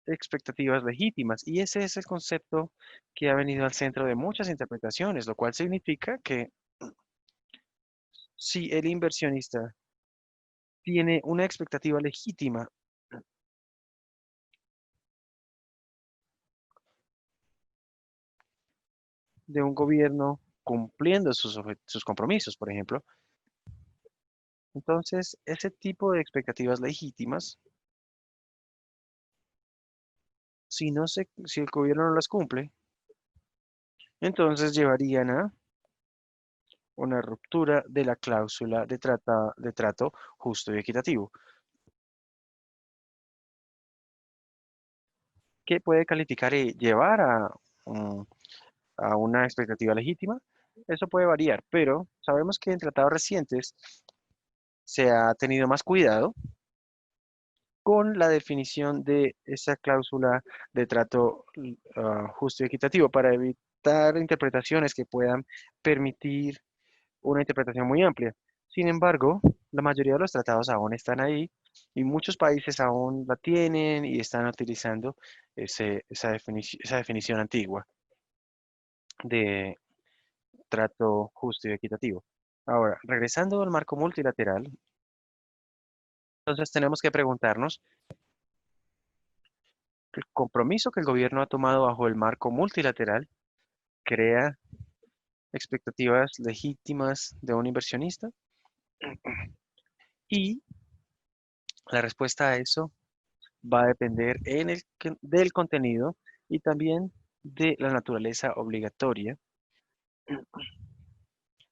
expectativas legítimas. Y ese es el concepto que ha venido al centro de muchas interpretaciones, lo cual significa que si el inversionista tiene una expectativa legítima de un gobierno cumpliendo sus compromisos, por ejemplo, entonces ese tipo de expectativas legítimas, si el gobierno no las cumple, entonces llevarían a una ruptura de la cláusula de trato justo y equitativo, que puede calificar y llevar um, a una expectativa legítima. Eso puede variar, pero sabemos que en tratados recientes se ha tenido más cuidado con la definición de esa cláusula de trato justo y equitativo para evitar interpretaciones que puedan permitir una interpretación muy amplia. Sin embargo, la mayoría de los tratados aún están ahí y muchos países aún la tienen y están utilizando esa definición antigua de trato justo y equitativo. Ahora, regresando al marco multilateral, entonces tenemos que preguntarnos, ¿el compromiso que el gobierno ha tomado bajo el marco multilateral crea expectativas legítimas de un inversionista? Y la respuesta a eso va a depender del contenido y también de la naturaleza obligatoria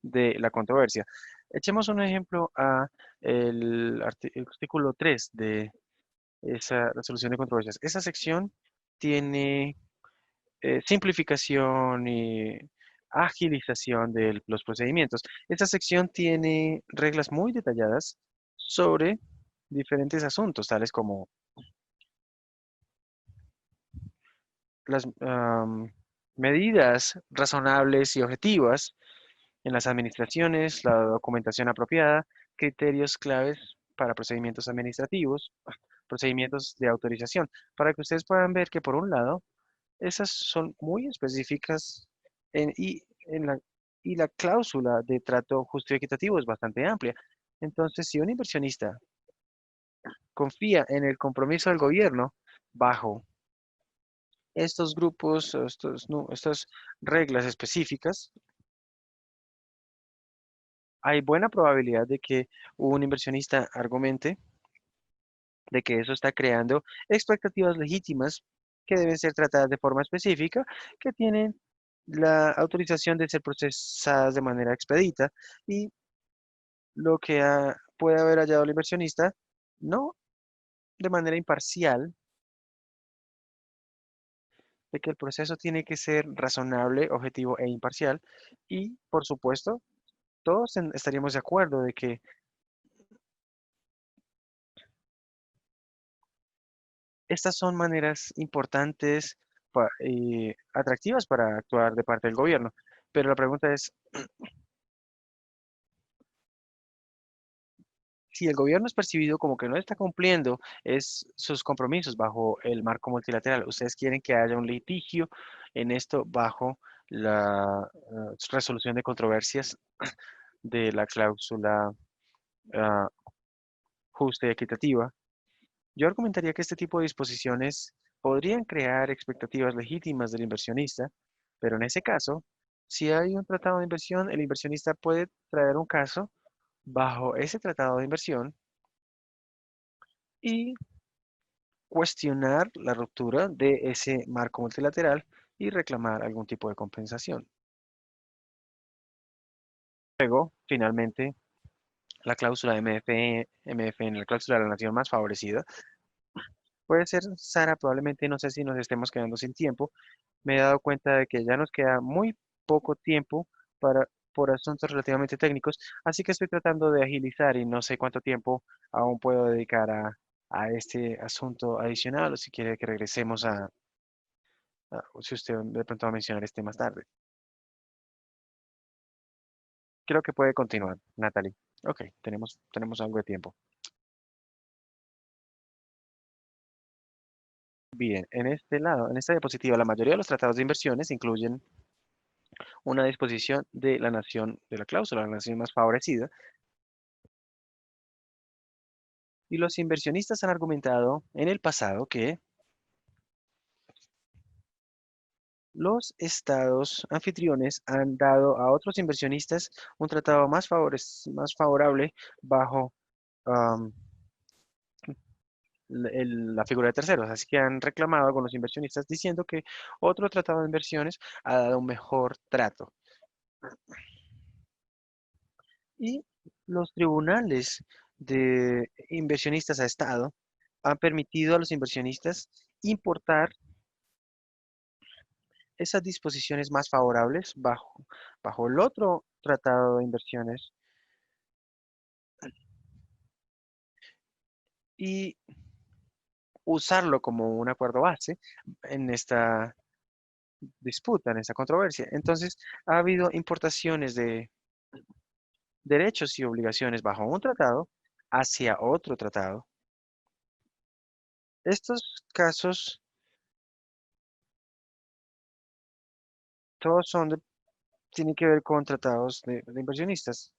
de la controversia. Echemos un ejemplo a el artículo 3 de esa resolución de controversias. Esa sección tiene simplificación y agilización de los procedimientos. Esta sección tiene reglas muy detalladas sobre diferentes asuntos, tales como las medidas razonables y objetivas en las administraciones, la documentación apropiada, criterios claves para procedimientos administrativos, procedimientos de autorización, para que ustedes puedan ver que por un lado, esas son muy específicas en la, y la cláusula de trato justo y equitativo es bastante amplia. Entonces, si un inversionista confía en el compromiso del gobierno bajo estos grupos, estas reglas específicas, hay buena probabilidad de que un inversionista argumente de que eso está creando expectativas legítimas que deben ser tratadas de forma específica, que tienen la autorización de ser procesadas de manera expedita y lo que puede haber hallado el inversionista, no de manera imparcial, de que el proceso tiene que ser razonable, objetivo e imparcial y, por supuesto, todos estaríamos de acuerdo de que estas son maneras importantes y atractivas para actuar de parte del gobierno. Pero la pregunta es, si el gobierno es percibido como que no está cumpliendo sus compromisos bajo el marco multilateral, ¿ustedes quieren que haya un litigio en esto bajo la resolución de controversias de la cláusula ah, justa y equitativa? Yo argumentaría que este tipo de disposiciones podrían crear expectativas legítimas del inversionista, pero en ese caso, si hay un tratado de inversión, el inversionista puede traer un caso bajo ese tratado de inversión y cuestionar la ruptura de ese marco multilateral y reclamar algún tipo de compensación. Luego, finalmente, la cláusula MFN, la cláusula de la nación más favorecida, puede ser, Sara, probablemente no sé si nos estemos quedando sin tiempo. Me he dado cuenta de que ya nos queda muy poco tiempo por asuntos relativamente técnicos, así que estoy tratando de agilizar y no sé cuánto tiempo aún puedo dedicar a este asunto adicional o si quiere que regresemos o si usted de pronto va a mencionar este más tarde. Creo que puede continuar, Natalie. Ok, tenemos algo de tiempo. Bien, en este lado, en esta diapositiva, la mayoría de los tratados de inversiones incluyen una disposición de la nación, de la cláusula, la nación más favorecida, y los inversionistas han argumentado en el pasado que los estados anfitriones han dado a otros inversionistas un tratado más favorable bajo am, la figura de terceros. Así que han reclamado con los inversionistas diciendo que otro tratado de inversiones ha dado un mejor trato. Y los tribunales de inversionistas a Estado han permitido a los inversionistas importar esas disposiciones más favorables bajo el otro tratado de inversiones y usarlo como un acuerdo base en esta disputa, en esta controversia. Entonces, ha habido importaciones de derechos y obligaciones bajo un tratado hacia otro tratado. Estos casos todos tienen que ver con tratados de inversionistas.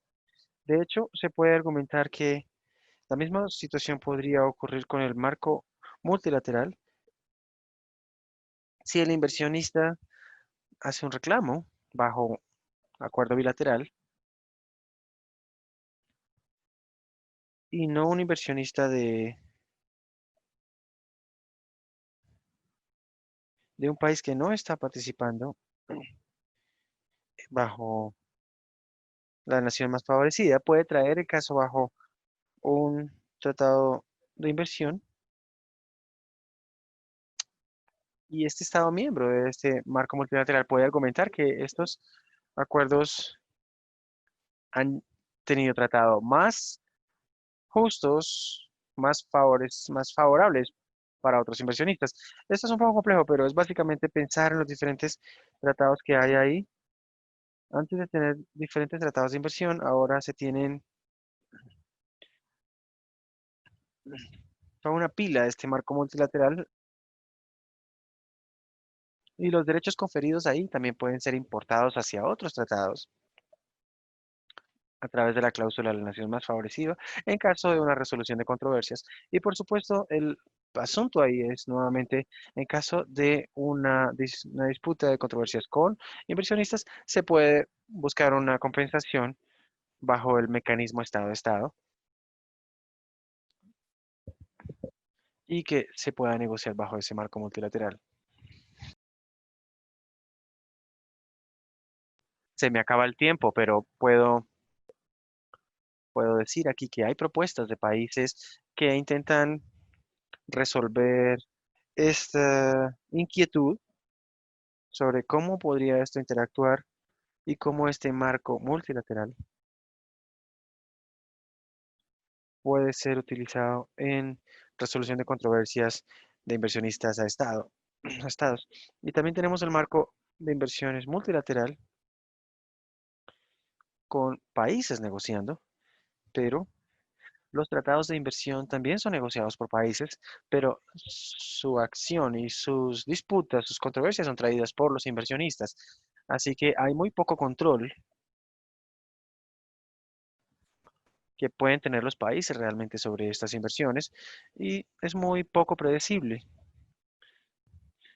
De hecho, se puede argumentar que la misma situación podría ocurrir con el marco multilateral si el inversionista hace un reclamo bajo acuerdo bilateral y no un inversionista de un país que no está participando bajo la nación más favorecida, puede traer el caso bajo un tratado de inversión y este Estado miembro de este marco multilateral puede argumentar que estos acuerdos han tenido tratado más justos, más favorables para otros inversionistas. Esto es un poco complejo, pero es básicamente pensar en los diferentes tratados que hay ahí. Antes de tener diferentes tratados de inversión, ahora se tienen toda una pila de este marco multilateral y los derechos conferidos ahí también pueden ser importados hacia otros tratados a través de la cláusula de la nación más favorecida en caso de una resolución de controversias. Y por supuesto, el asunto ahí es nuevamente en caso de una disputa de controversias con inversionistas, se puede buscar una compensación bajo el mecanismo Estado-Estado y que se pueda negociar bajo ese marco multilateral. Se me acaba el tiempo, pero puedo decir aquí que hay propuestas de países que intentan resolver esta inquietud sobre cómo podría esto interactuar y cómo este marco multilateral puede ser utilizado en resolución de controversias de inversionistas a estados. Y también tenemos el marco de inversiones multilateral con países negociando, pero los tratados de inversión también son negociados por países, pero su acción y sus disputas, sus controversias son traídas por los inversionistas. Así que hay muy poco control que pueden tener los países realmente sobre estas inversiones y es muy poco predecible.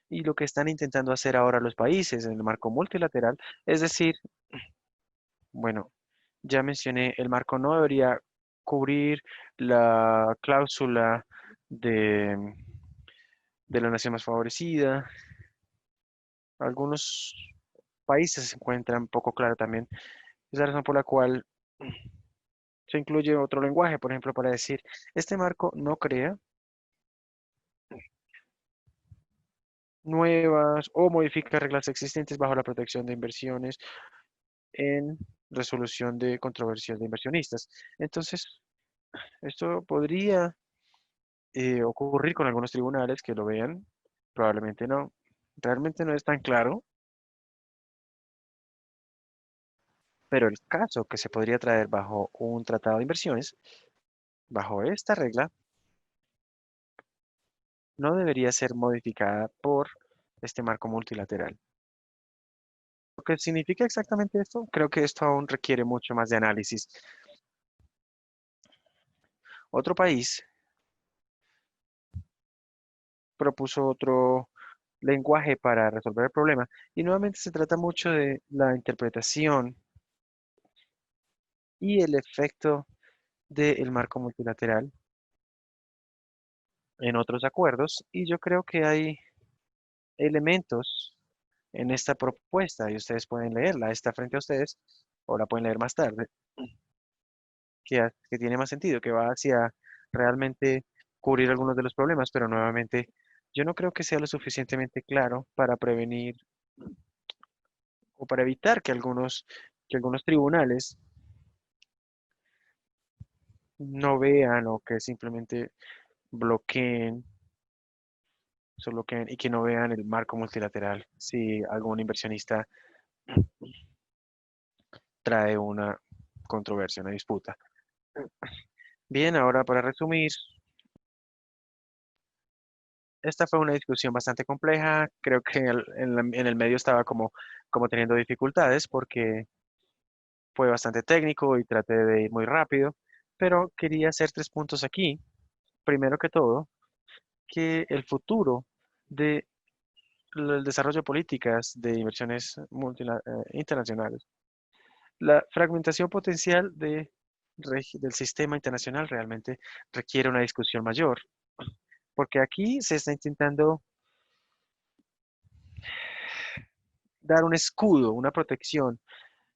Y lo que están intentando hacer ahora los países en el marco multilateral, es decir, bueno, ya mencioné, el marco no debería cubrir la cláusula de, de la nación más favorecida. Algunos países se encuentran poco claro también. Es la razón por la cual se incluye otro lenguaje, por ejemplo, para decir, este marco no crea nuevas o modifica reglas existentes bajo la protección de inversiones en resolución de controversias de inversionistas. Entonces, esto podría ocurrir con algunos tribunales que lo vean, probablemente no. Realmente no es tan claro, pero el caso que se podría traer bajo un tratado de inversiones, bajo esta regla, no debería ser modificada por este marco multilateral. ¿Lo que significa exactamente esto? Creo que esto aún requiere mucho más de análisis. Otro país propuso otro lenguaje para resolver el problema y nuevamente se trata mucho de la interpretación y el efecto del marco multilateral en otros acuerdos y yo creo que hay elementos en esta propuesta y ustedes pueden leerla, está frente a ustedes o la pueden leer más tarde, que tiene más sentido, que va hacia realmente cubrir algunos de los problemas, pero nuevamente yo no creo que sea lo suficientemente claro para prevenir o para evitar que algunos tribunales no vean o que simplemente bloqueen, solo que, y que no vean el marco multilateral si algún inversionista trae una controversia, una disputa. Bien, ahora para resumir, esta fue una discusión bastante compleja. Creo que en el medio estaba como teniendo dificultades porque fue bastante técnico y traté de ir muy rápido, pero quería hacer tres puntos aquí. Primero que todo, que el futuro de el desarrollo de políticas de inversiones internacionales, la fragmentación potencial del sistema internacional realmente requiere una discusión mayor, porque aquí se está intentando dar un escudo, una protección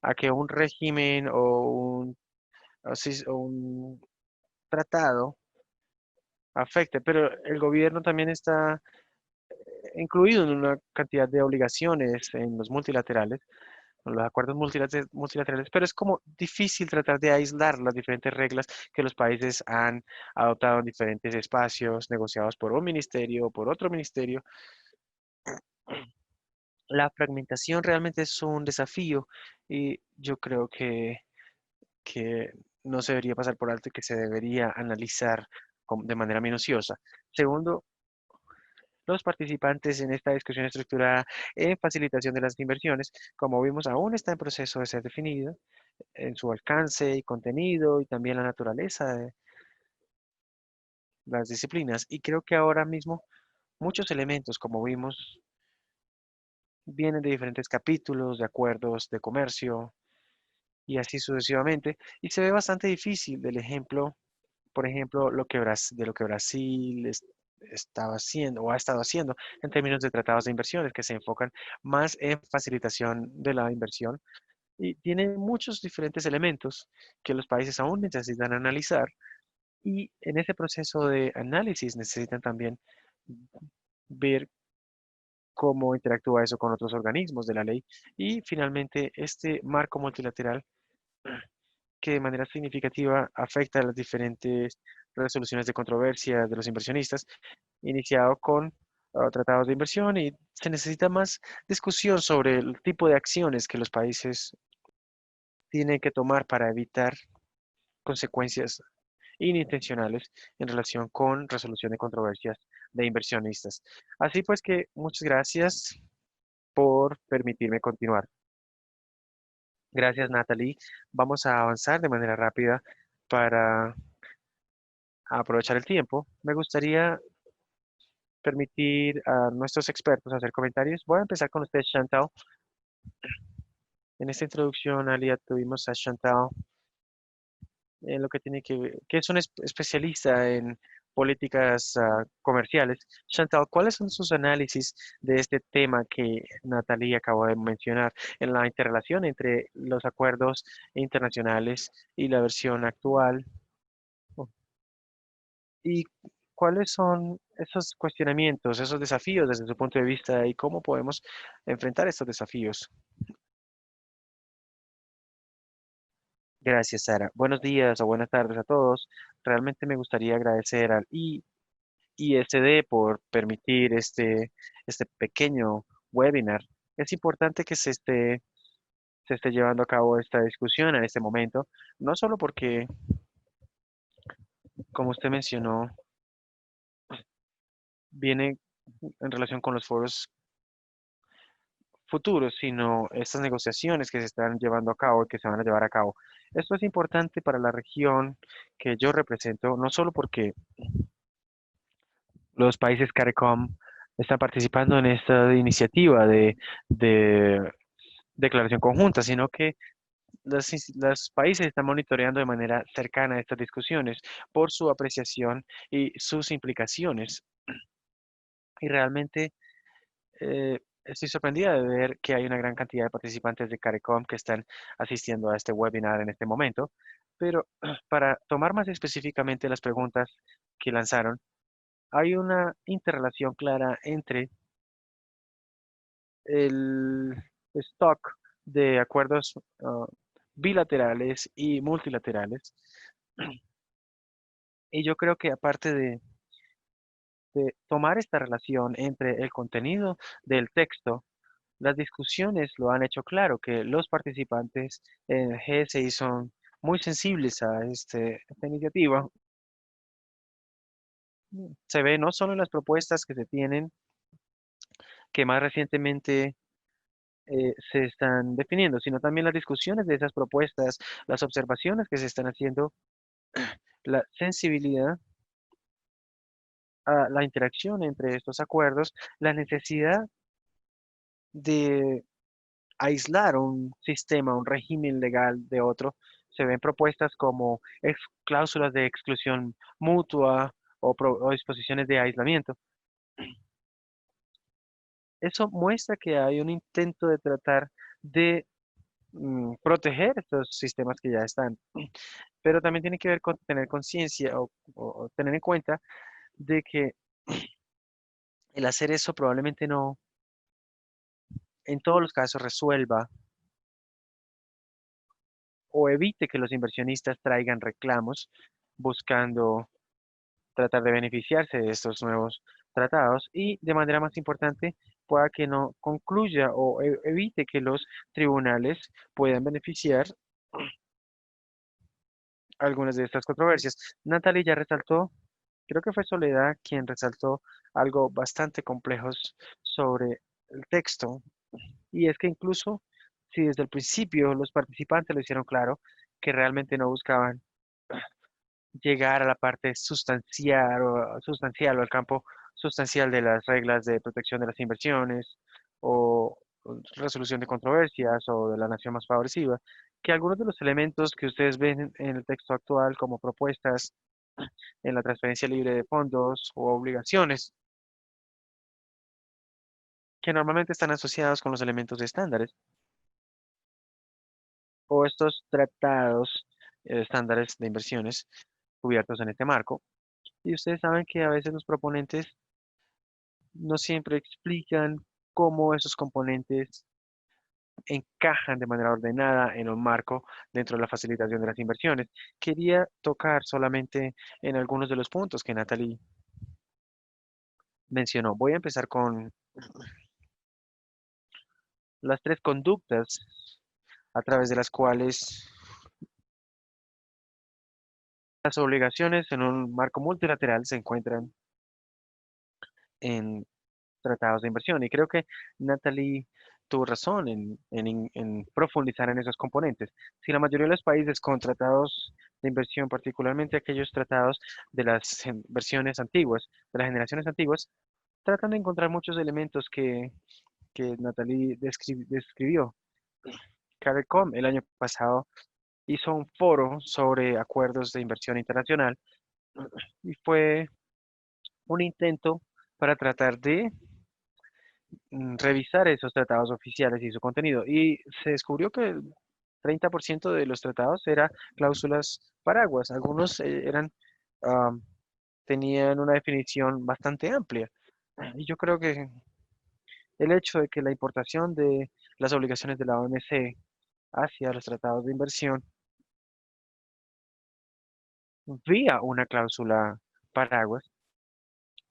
a que un régimen o un tratado afecte, pero el gobierno también está incluido en una cantidad de obligaciones en los multilaterales, en los acuerdos multilaterales, pero es como difícil tratar de aislar las diferentes reglas que los países han adoptado en diferentes espacios negociados por un ministerio o por otro ministerio. La fragmentación realmente es un desafío y yo creo que no se debería pasar por alto y que se debería analizar de manera minuciosa. Segundo, los participantes en esta discusión estructurada en facilitación de las inversiones, como vimos, aún está en proceso de ser definido en su alcance y contenido y también la naturaleza de las disciplinas. Y creo que ahora mismo muchos elementos, como vimos, vienen de diferentes capítulos, de acuerdos de comercio y así sucesivamente. Y se ve bastante difícil del ejemplo, por ejemplo, de lo que Brasil estaba haciendo o ha estado haciendo en términos de tratados de inversiones que se enfocan más en facilitación de la inversión y tiene muchos diferentes elementos que los países aún necesitan analizar y en ese proceso de análisis necesitan también ver cómo interactúa eso con otros organismos de la ley y finalmente este marco multilateral que de manera significativa afecta a las diferentes resoluciones de controversia de los inversionistas, iniciado con tratados de inversión y se necesita más discusión sobre el tipo de acciones que los países tienen que tomar para evitar consecuencias inintencionales en relación con resolución de controversias de inversionistas. Así pues que muchas gracias por permitirme continuar. Gracias, Natalie. Vamos a avanzar de manera rápida para aprovechar el tiempo, me gustaría permitir a nuestros expertos hacer comentarios. Voy a empezar con usted, Chantal. En esta introducción, Alia, tuvimos a Chantal en lo que tiene que ver, que es un especialista en políticas comerciales. Chantal, ¿cuáles son sus análisis de este tema que Natalie acabó de mencionar en la interrelación entre los acuerdos internacionales y la versión actual? ¿Y cuáles son esos cuestionamientos, esos desafíos desde su punto de vista y cómo podemos enfrentar estos desafíos? Gracias, Sara. Buenos días o buenas tardes a todos. Realmente me gustaría agradecer al ISD por permitir este pequeño webinar. Es importante que se esté llevando a cabo esta discusión en este momento, no solo porque, como usted mencionó, viene en relación con los foros futuros, sino estas negociaciones que se están llevando a cabo y que se van a llevar a cabo. Esto es importante para la región que yo represento, no solo porque los países CARICOM están participando en esta iniciativa de declaración conjunta, sino que los países están monitoreando de manera cercana estas discusiones por su apreciación y sus implicaciones. Y realmente estoy sorprendida de ver que hay una gran cantidad de participantes de CARICOM que están asistiendo a este webinar en este momento, pero para tomar más específicamente las preguntas que lanzaron, hay una interrelación clara entre el stock de acuerdos bilaterales y multilaterales. Y yo creo que aparte de tomar esta relación entre el contenido del texto, las discusiones lo han hecho claro, que los participantes en el GSI son muy sensibles a esta iniciativa. Se ve no solo en las propuestas que se tienen, que más recientemente se están definiendo, sino también las discusiones de esas propuestas, las observaciones que se están haciendo, la sensibilidad a la interacción entre estos acuerdos, la necesidad de aislar un sistema, un régimen legal de otro. Se ven propuestas como cláusulas de exclusión mutua o disposiciones de aislamiento. Eso muestra que hay un intento de tratar de proteger estos sistemas que ya están, pero también tiene que ver con tener conciencia o tener en cuenta de que el hacer eso probablemente no en todos los casos resuelva o evite que los inversionistas traigan reclamos buscando tratar de beneficiarse de estos nuevos tratados y de manera más importante pueda que no concluya o evite que los tribunales puedan beneficiar algunas de estas controversias. Natalie ya resaltó, creo que fue Soledad quien resaltó algo bastante complejo sobre el texto y es que incluso si desde el principio los participantes lo hicieron claro que realmente no buscaban llegar a la parte sustancial o al campo sustancial de las reglas de protección de las inversiones o resolución de controversias o de la nación más favorecida, que algunos de los elementos que ustedes ven en el texto actual como propuestas en la transferencia libre de fondos o obligaciones, que normalmente están asociados con los elementos de estándares o estos tratados estándares de inversiones cubiertos en este marco. Y ustedes saben que a veces los proponentes no siempre explican cómo esos componentes encajan de manera ordenada en un marco dentro de la facilitación de las inversiones. Quería tocar solamente en algunos de los puntos que Natalie mencionó. Voy a empezar con las tres conductas a través de las cuales las obligaciones en un marco multilateral se encuentran en tratados de inversión. Y creo que Natalie tuvo razón en profundizar en esos componentes. Si la mayoría de los países con tratados de inversión, particularmente aquellos tratados de las versiones antiguas, de las generaciones antiguas, tratan de encontrar muchos elementos que Natalie describió. CARICOM el año pasado hizo un foro sobre acuerdos de inversión internacional y fue un intento para tratar de revisar esos tratados oficiales y su contenido. Y se descubrió que el 30% de los tratados eran cláusulas paraguas. Algunos am, tenían una definición bastante amplia. Y yo creo que el hecho de que la importación de las obligaciones de la OMC hacia los tratados de inversión vía una cláusula paraguas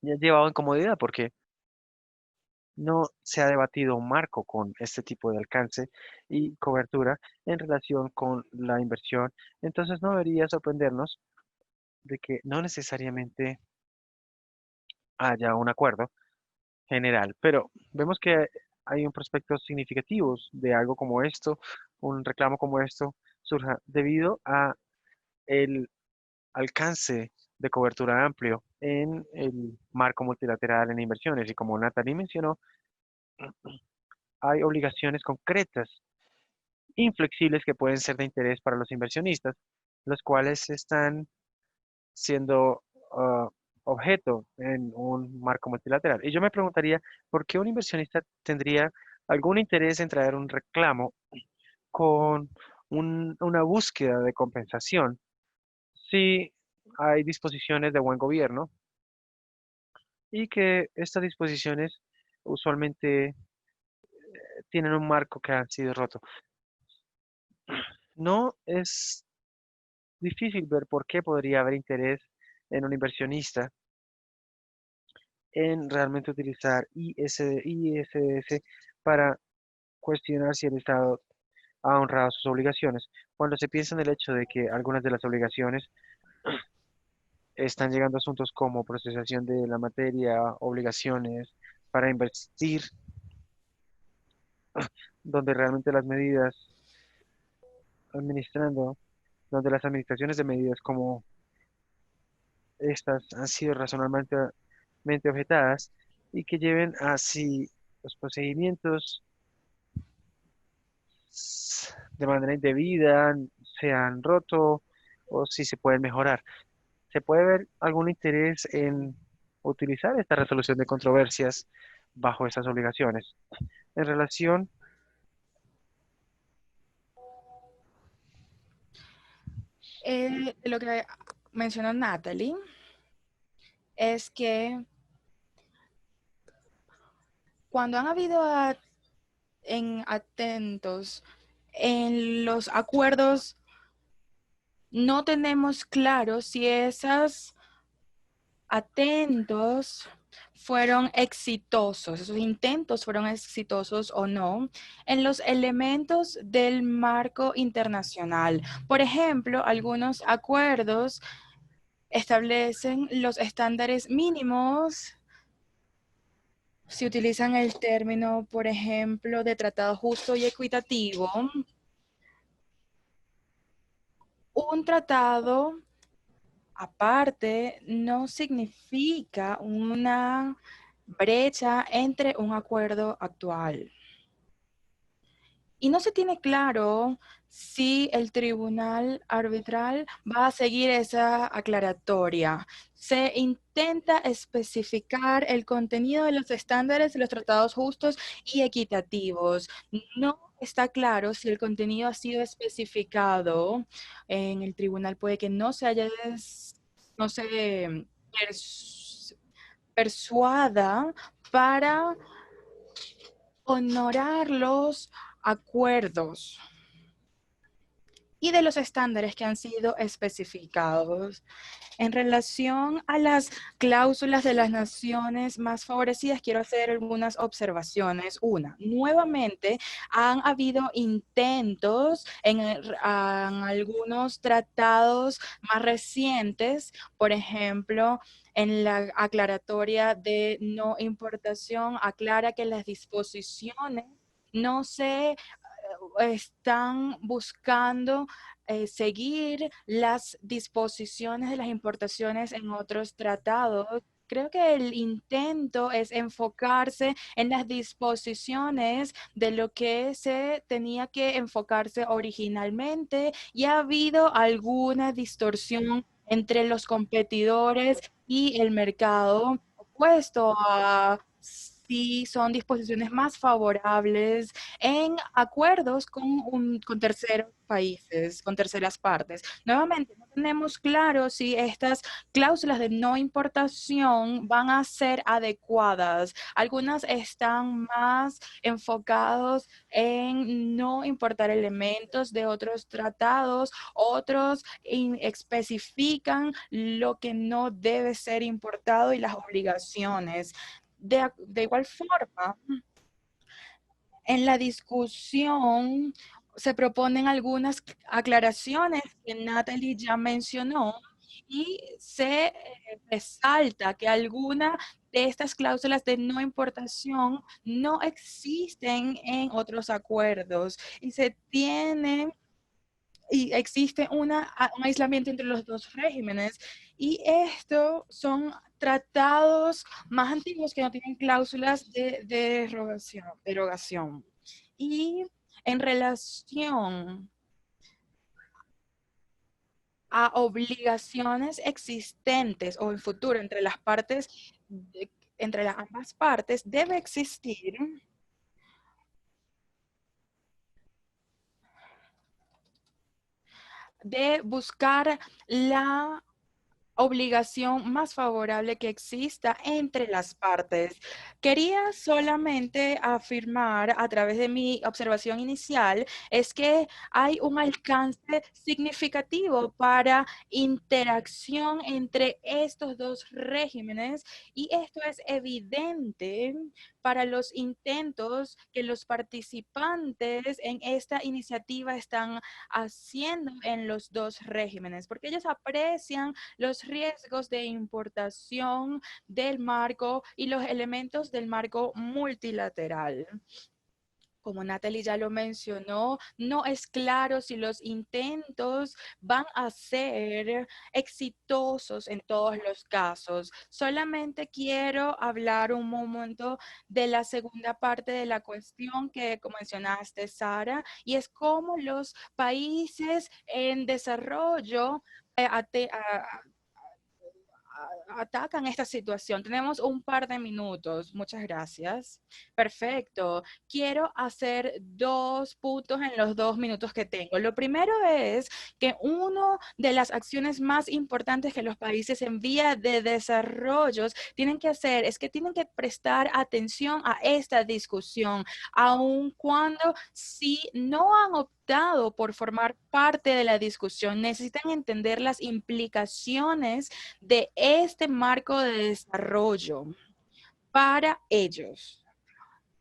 ya llevaba incomodidad porque no se ha debatido un marco con este tipo de alcance y cobertura en relación con la inversión. Entonces no debería sorprendernos de que no necesariamente haya un acuerdo general, pero vemos que hay un prospecto significativo de algo como esto, un reclamo como esto surja debido a el alcance de cobertura amplio en el marco multilateral en inversiones. Y como Natalie mencionó, hay obligaciones concretas, inflexibles que pueden ser de interés para los inversionistas, los cuales están siendo objeto en un marco multilateral. Y yo me preguntaría, ¿por qué un inversionista tendría algún interés en traer un reclamo con una búsqueda de compensación si hay disposiciones de buen gobierno y que estas disposiciones usualmente tienen un marco que ha sido roto? No es difícil ver por qué podría haber interés en un inversionista en realmente utilizar ISDS para cuestionar si el Estado ha honrado sus obligaciones. Cuando se piensa en el hecho de que algunas de las obligaciones están llegando a asuntos como procesación de la materia, obligaciones para invertir, donde realmente las medidas administrando, donde las administraciones de medidas como estas han sido razonablemente objetadas y que lleven a si los procedimientos de manera indebida se han roto o si se pueden mejorar. ¿Se puede ver algún interés en utilizar esta resolución de controversias bajo esas obligaciones? En relación, Lo que mencionó Natalie es que cuando han habido atentos en los acuerdos, no tenemos claro si esas atentos fueron exitosos, esos intentos fueron exitosos o no en los elementos del marco internacional. Por ejemplo, algunos acuerdos establecen los estándares mínimos. Si utilizan el término, por ejemplo, de tratado justo y equitativo, un tratado aparte no significa una brecha entre un acuerdo actual. Y no se tiene claro si el tribunal arbitral va a seguir esa aclaratoria. Se intenta especificar el contenido de los estándares de los tratados justos y equitativos. No está claro si el contenido ha sido especificado en el tribunal. Puede que no se haya, no se persuada para honorar los acuerdos y de los estándares que han sido especificados. En relación a las cláusulas de las naciones más favorecidas, quiero hacer algunas observaciones. Una, nuevamente han habido intentos en algunos tratados más recientes, por ejemplo, en la aclaratoria de no importación, aclara que las disposiciones no se están buscando seguir las disposiciones de las importaciones en otros tratados. Creo que el intento es enfocarse en las disposiciones de lo que se tenía que enfocarse originalmente y ha habido alguna distorsión entre los competidores y el mercado opuesto a si son disposiciones más favorables en acuerdos con terceros países, con terceras partes. Nuevamente, no tenemos claro si estas cláusulas de no importación van a ser adecuadas. Algunas están más enfocados en no importar elementos de otros tratados, otros especifican lo que no debe ser importado y las obligaciones. De igual forma, en la discusión se proponen algunas aclaraciones que Natalie ya mencionó y se resalta que algunas de estas cláusulas de no importación no existen en otros acuerdos y se tienen y existe un aislamiento entre los dos regímenes y esto son tratados más antiguos que no tienen cláusulas de derogación. Y en relación a obligaciones existentes o en futuro entre las partes, entre las ambas partes, debe existir de buscar la obligación más favorable que exista entre las partes. Quería solamente afirmar a través de mi observación inicial es que hay un alcance significativo para interacción entre estos dos regímenes y esto es evidente para los intentos que los participantes en esta iniciativa están haciendo en los dos regímenes, porque ellos aprecian los riesgos de importación del marco y los elementos del marco multilateral. Como Natalie ya lo mencionó, no es claro si los intentos van a ser exitosos en todos los casos. Solamente quiero hablar un momento de la segunda parte de la cuestión que mencionaste, Sara, y es cómo los países en desarrollo atacan esta situación. Tenemos un par de minutos. Muchas gracias. Perfecto. Quiero hacer dos puntos en los 2 minutos que tengo. Lo primero es que una de las acciones más importantes que los países en vía de desarrollo tienen que hacer es que tienen que prestar atención a esta discusión, aun cuando si no han optado por formar parte de la discusión, necesitan entender las implicaciones de este marco de desarrollo para ellos.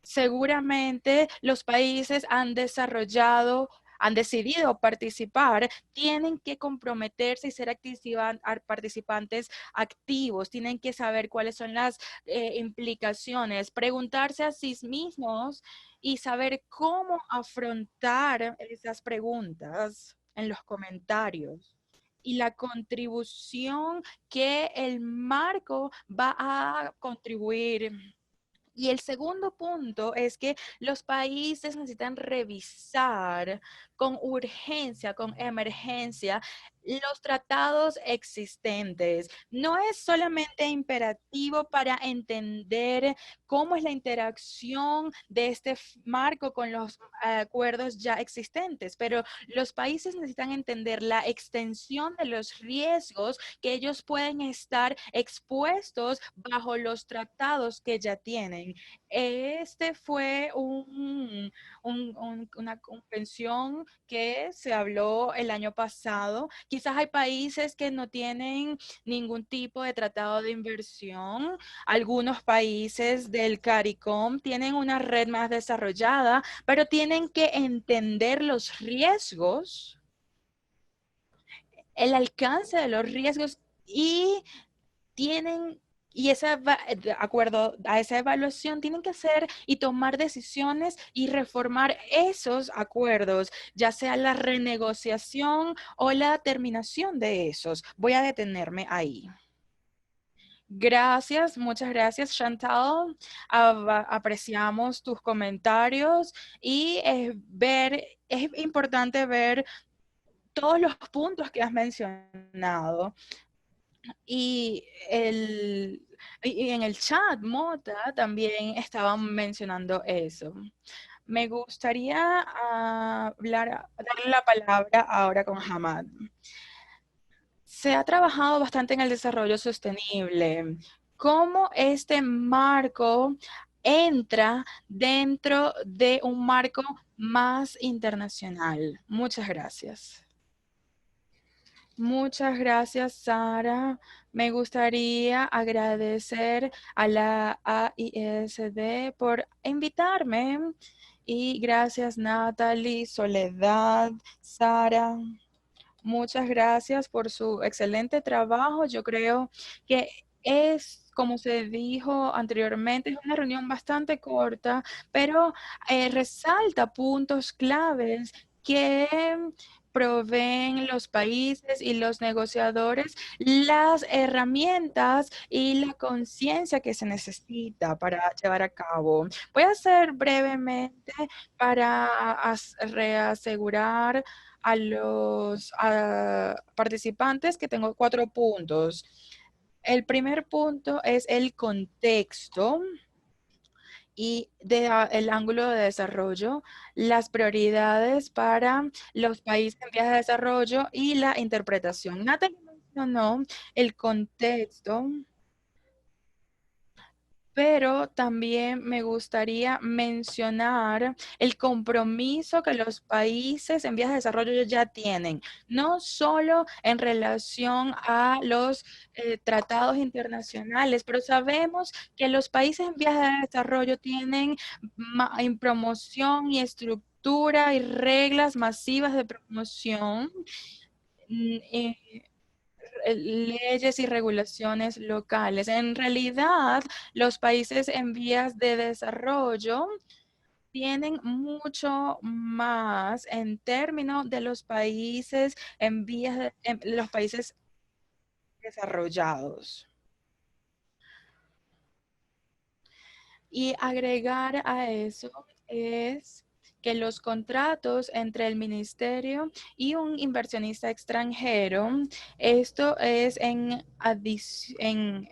Seguramente los países han decidido participar, tienen que comprometerse y ser participantes activos, tienen que saber cuáles son las implicaciones, preguntarse a sí mismos y saber cómo afrontar esas preguntas en los comentarios y la contribución que el marco va a contribuir. Y el segundo punto es que los países necesitan revisar con urgencia, con emergencia, los tratados existentes. No es solamente imperativo para entender cómo es la interacción de este marco con los acuerdos ya existentes, pero los países necesitan entender la extensión de los riesgos que ellos pueden estar expuestos bajo los tratados que ya tienen. Este fue una convención que se habló el año pasado. Quizás hay países que no tienen ningún tipo de tratado de inversión. Algunos países del CARICOM tienen una red más desarrollada, pero tienen que entender los riesgos, el alcance de los riesgos y tienen Y de acuerdo a esa evaluación tienen que hacer y tomar decisiones y reformar esos acuerdos, ya sea la renegociación o la terminación de esos. Voy a detenerme ahí. Gracias, muchas gracias, Chantal. Apreciamos tus comentarios y es importante ver todos los puntos que has mencionado. Y, y en el chat, Mota también estaban mencionando eso. Me gustaría darle la palabra ahora con Hamad. Se ha trabajado bastante en el desarrollo sostenible. ¿Cómo este marco entra dentro de un marco más internacional? Muchas gracias. Muchas gracias, Sara. Me gustaría agradecer a la AISD por invitarme. Y gracias, Natalie, Soledad, Sara. Muchas gracias por su excelente trabajo. Yo creo que es, como se dijo anteriormente, es una reunión bastante corta, pero resalta puntos claves que proveen los países y los negociadores las herramientas y la conciencia que se necesita para llevar a cabo. Voy a hacer brevemente para reasegurar a los participantes que tengo 4 puntos. El primer punto es el contexto y el ángulo de desarrollo, las prioridades para los países en vías de desarrollo y la interpretación. Natalie mencionó el contexto, pero también me gustaría mencionar el compromiso que los países en vías de desarrollo ya tienen, no solo en relación a los tratados internacionales, pero sabemos que los países en vías de desarrollo tienen en promoción y estructura y reglas masivas de promoción. Leyes y regulaciones locales. En realidad, los países en vías de desarrollo tienen mucho más en términos de los países en los países desarrollados. Y agregar a eso es que los contratos entre el ministerio y un inversionista extranjero, esto es en adición,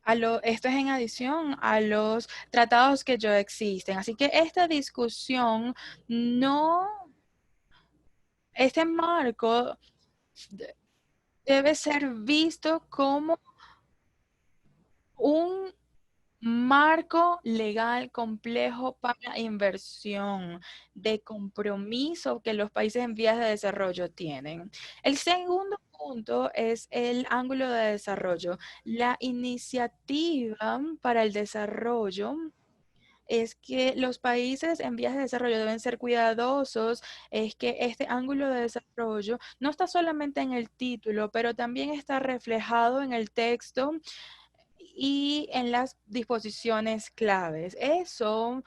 esto es en adición a los tratados que ya existen. Así que esta discusión no, este marco debe ser visto como un marco legal complejo para inversión de compromiso que los países en vías de desarrollo tienen. El segundo punto es el ángulo de desarrollo. La iniciativa para el desarrollo es que los países en vías de desarrollo deben ser cuidadosos, es que este ángulo de desarrollo no está solamente en el título, pero también está reflejado en el texto y en las disposiciones claves. Eso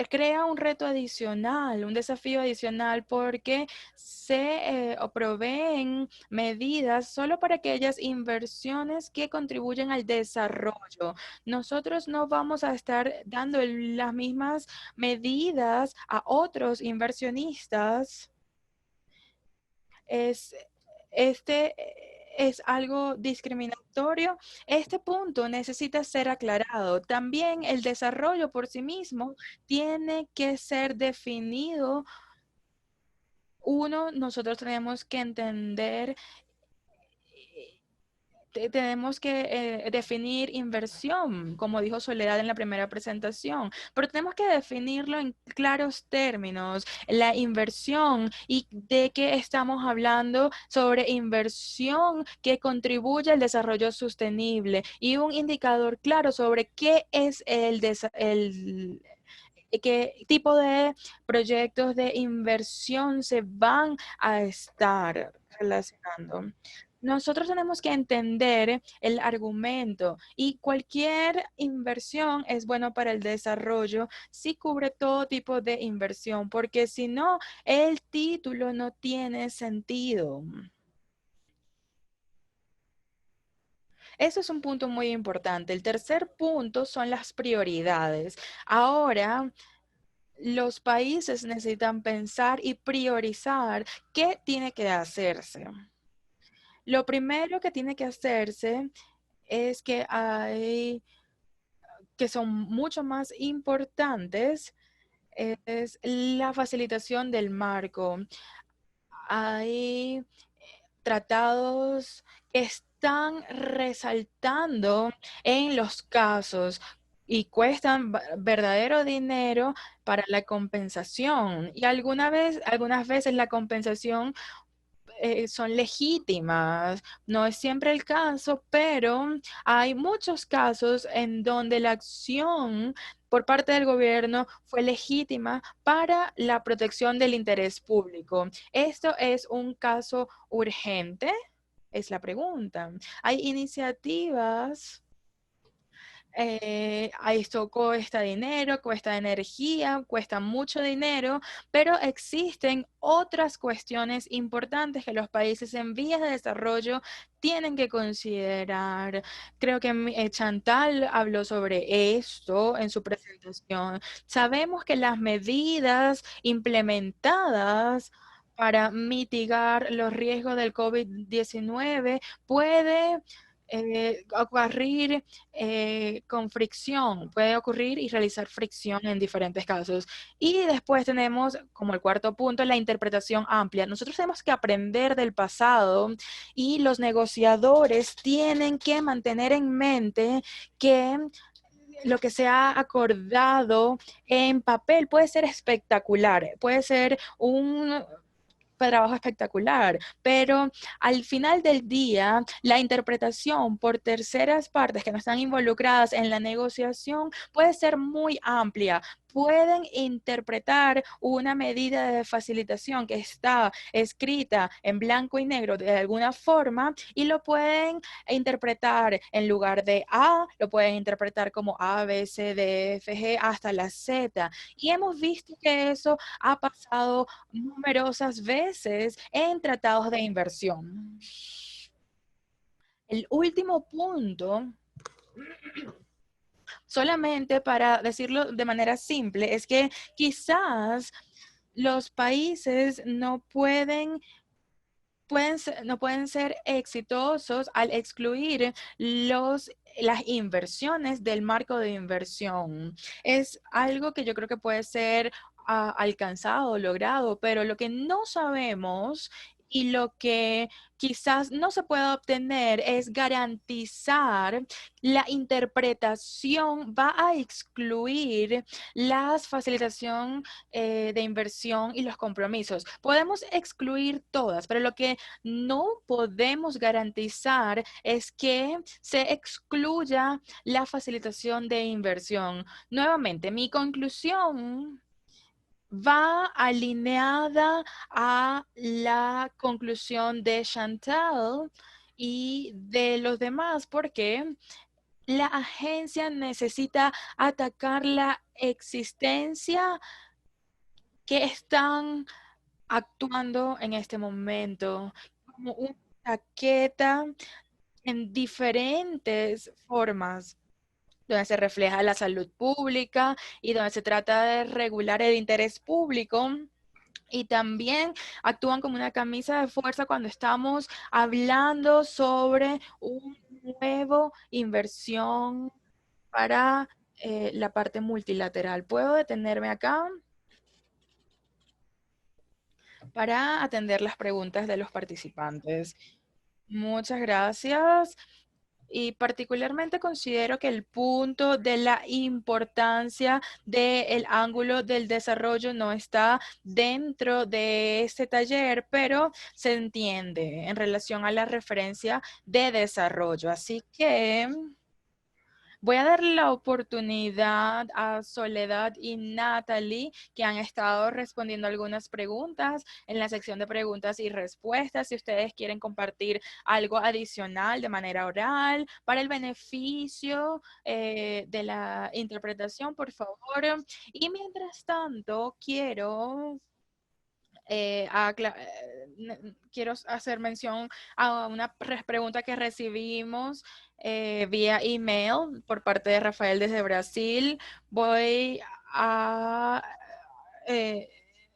crea un reto adicional, un desafío adicional porque se proveen medidas solo para aquellas inversiones que contribuyen al desarrollo. Nosotros no vamos a estar dando las mismas medidas a otros inversionistas. Es, este es algo discriminatorio. Este punto necesita ser aclarado. También el desarrollo por sí mismo tiene que ser definido. Uno, nosotros tenemos que entender, tenemos que definir inversión, como dijo Soledad en la primera presentación, pero tenemos que definirlo en claros términos, la inversión y de qué estamos hablando sobre inversión que contribuye al desarrollo sostenible y un indicador claro sobre qué es qué tipo de proyectos de inversión se van a estar relacionando. Nosotros tenemos que entender el argumento y cualquier inversión es bueno para el desarrollo si cubre todo tipo de inversión, porque si no, el título no tiene sentido. Eso es un punto muy importante. El tercer punto son las prioridades. Ahora, los países necesitan pensar y priorizar qué tiene que hacerse. Lo primero que tiene que hacerse es que hay que son mucho más importantes es la facilitación del marco. Hay tratados que están resaltando en los casos y cuestan verdadero dinero para la compensación. Y algunas veces la compensación son legítimas. No es siempre el caso, pero hay muchos casos en donde la acción por parte del gobierno fue legítima para la protección del interés público. ¿Esto es un caso urgente? Es la pregunta. Hay iniciativas esto cuesta dinero, cuesta energía, cuesta mucho dinero, pero existen otras cuestiones importantes que los países en vías de desarrollo tienen que considerar. Creo que Chantal habló sobre esto en su presentación. Sabemos que las medidas implementadas para mitigar los riesgos del COVID-19 puede ocurrir con fricción, puede ocurrir y realizar fricción en diferentes casos. Y después tenemos como el cuarto punto la interpretación amplia. Nosotros tenemos que aprender del pasado y los negociadores tienen que mantener en mente que lo que se ha acordado en papel puede ser espectacular, puede ser un trabajo espectacular, pero al final del día, la interpretación por terceras partes que no están involucradas en la negociación puede ser muy amplia. Pueden interpretar una medida de facilitación que está escrita en blanco y negro de alguna forma y lo pueden interpretar en lugar de A, lo pueden interpretar como A, B, C, D, F, G hasta la Z. Y hemos visto que eso ha pasado numerosas veces en tratados de inversión. El último punto, solamente para decirlo de manera simple, es que quizás los países no pueden ser exitosos al excluir las inversiones del marco de inversión. Es algo que yo creo que puede ser alcanzado, logrado, pero lo que no sabemos y lo que quizás no se pueda obtener es garantizar la interpretación va a excluir la facilitación de inversión y los compromisos. Podemos excluir todas, pero lo que no podemos garantizar es que se excluya la facilitación de inversión. Nuevamente, mi conclusión va alineada a la conclusión de Chantal y de los demás, porque la agencia necesita atacar la existencia que están actuando en este momento como una chaqueta en diferentes formas, donde se refleja la salud pública y donde se trata de regular el interés público. Y también actúan como una camisa de fuerza cuando estamos hablando sobre un nuevo inversión para la parte multilateral. ¿Puedo detenerme acá para atender las preguntas de los participantes? Muchas gracias. Y particularmente considero que el punto de la importancia del ángulo del desarrollo no está dentro de este taller, pero se entiende en relación a la referencia de desarrollo. Así que Voy a dar la oportunidad a Soledad y Natalie, que han estado respondiendo algunas preguntas en la sección de preguntas y respuestas. Si ustedes quieren compartir algo adicional de manera oral para el beneficio de la interpretación, por favor. Y mientras tanto, quiero hacer mención a una pregunta que recibimos vía email por parte de Rafael desde Brasil. A, eh,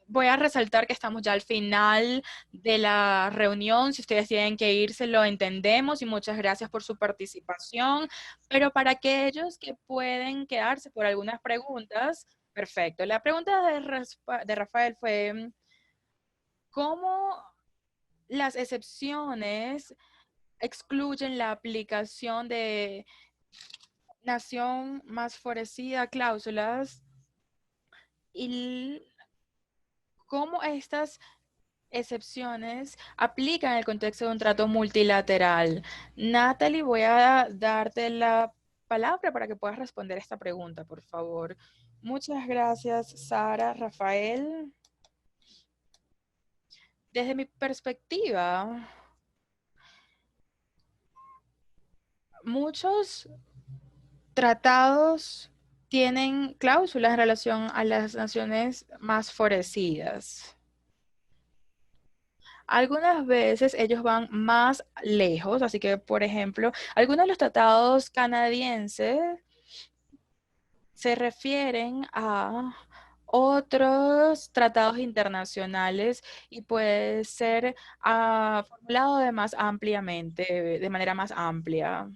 voy a resaltar que estamos ya al final de la reunión. Si ustedes tienen que irse, lo entendemos y muchas gracias por su participación. Pero para aquellos que pueden quedarse por algunas preguntas, perfecto. La pregunta de Rafael fue: ¿cómo las excepciones excluyen la aplicación de nación más favorecida cláusulas y cómo estas excepciones aplican en el contexto de un trato multilateral? Natalie, voy a darte la palabra para que puedas responder esta pregunta, por favor. Muchas gracias, Sara, Rafael. Desde mi perspectiva, muchos tratados tienen cláusulas en relación a las naciones más favorecidas. Algunas veces ellos van más lejos, así que, por ejemplo, algunos de los tratados canadienses se refieren a otros tratados internacionales y puede ser formulado de más ampliamente, de manera más amplia,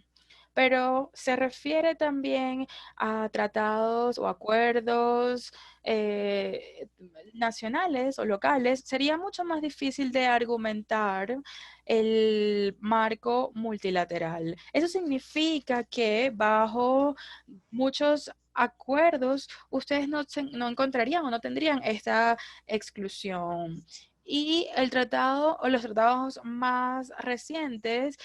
pero se refiere también a tratados o acuerdos eh, nacionales o locales. Sería mucho más difícil de argumentar el marco multilateral. Eso significa que bajo muchos acuerdos ustedes no encontrarían o no tendrían esta exclusión. Y el tratado o los tratados más recientes,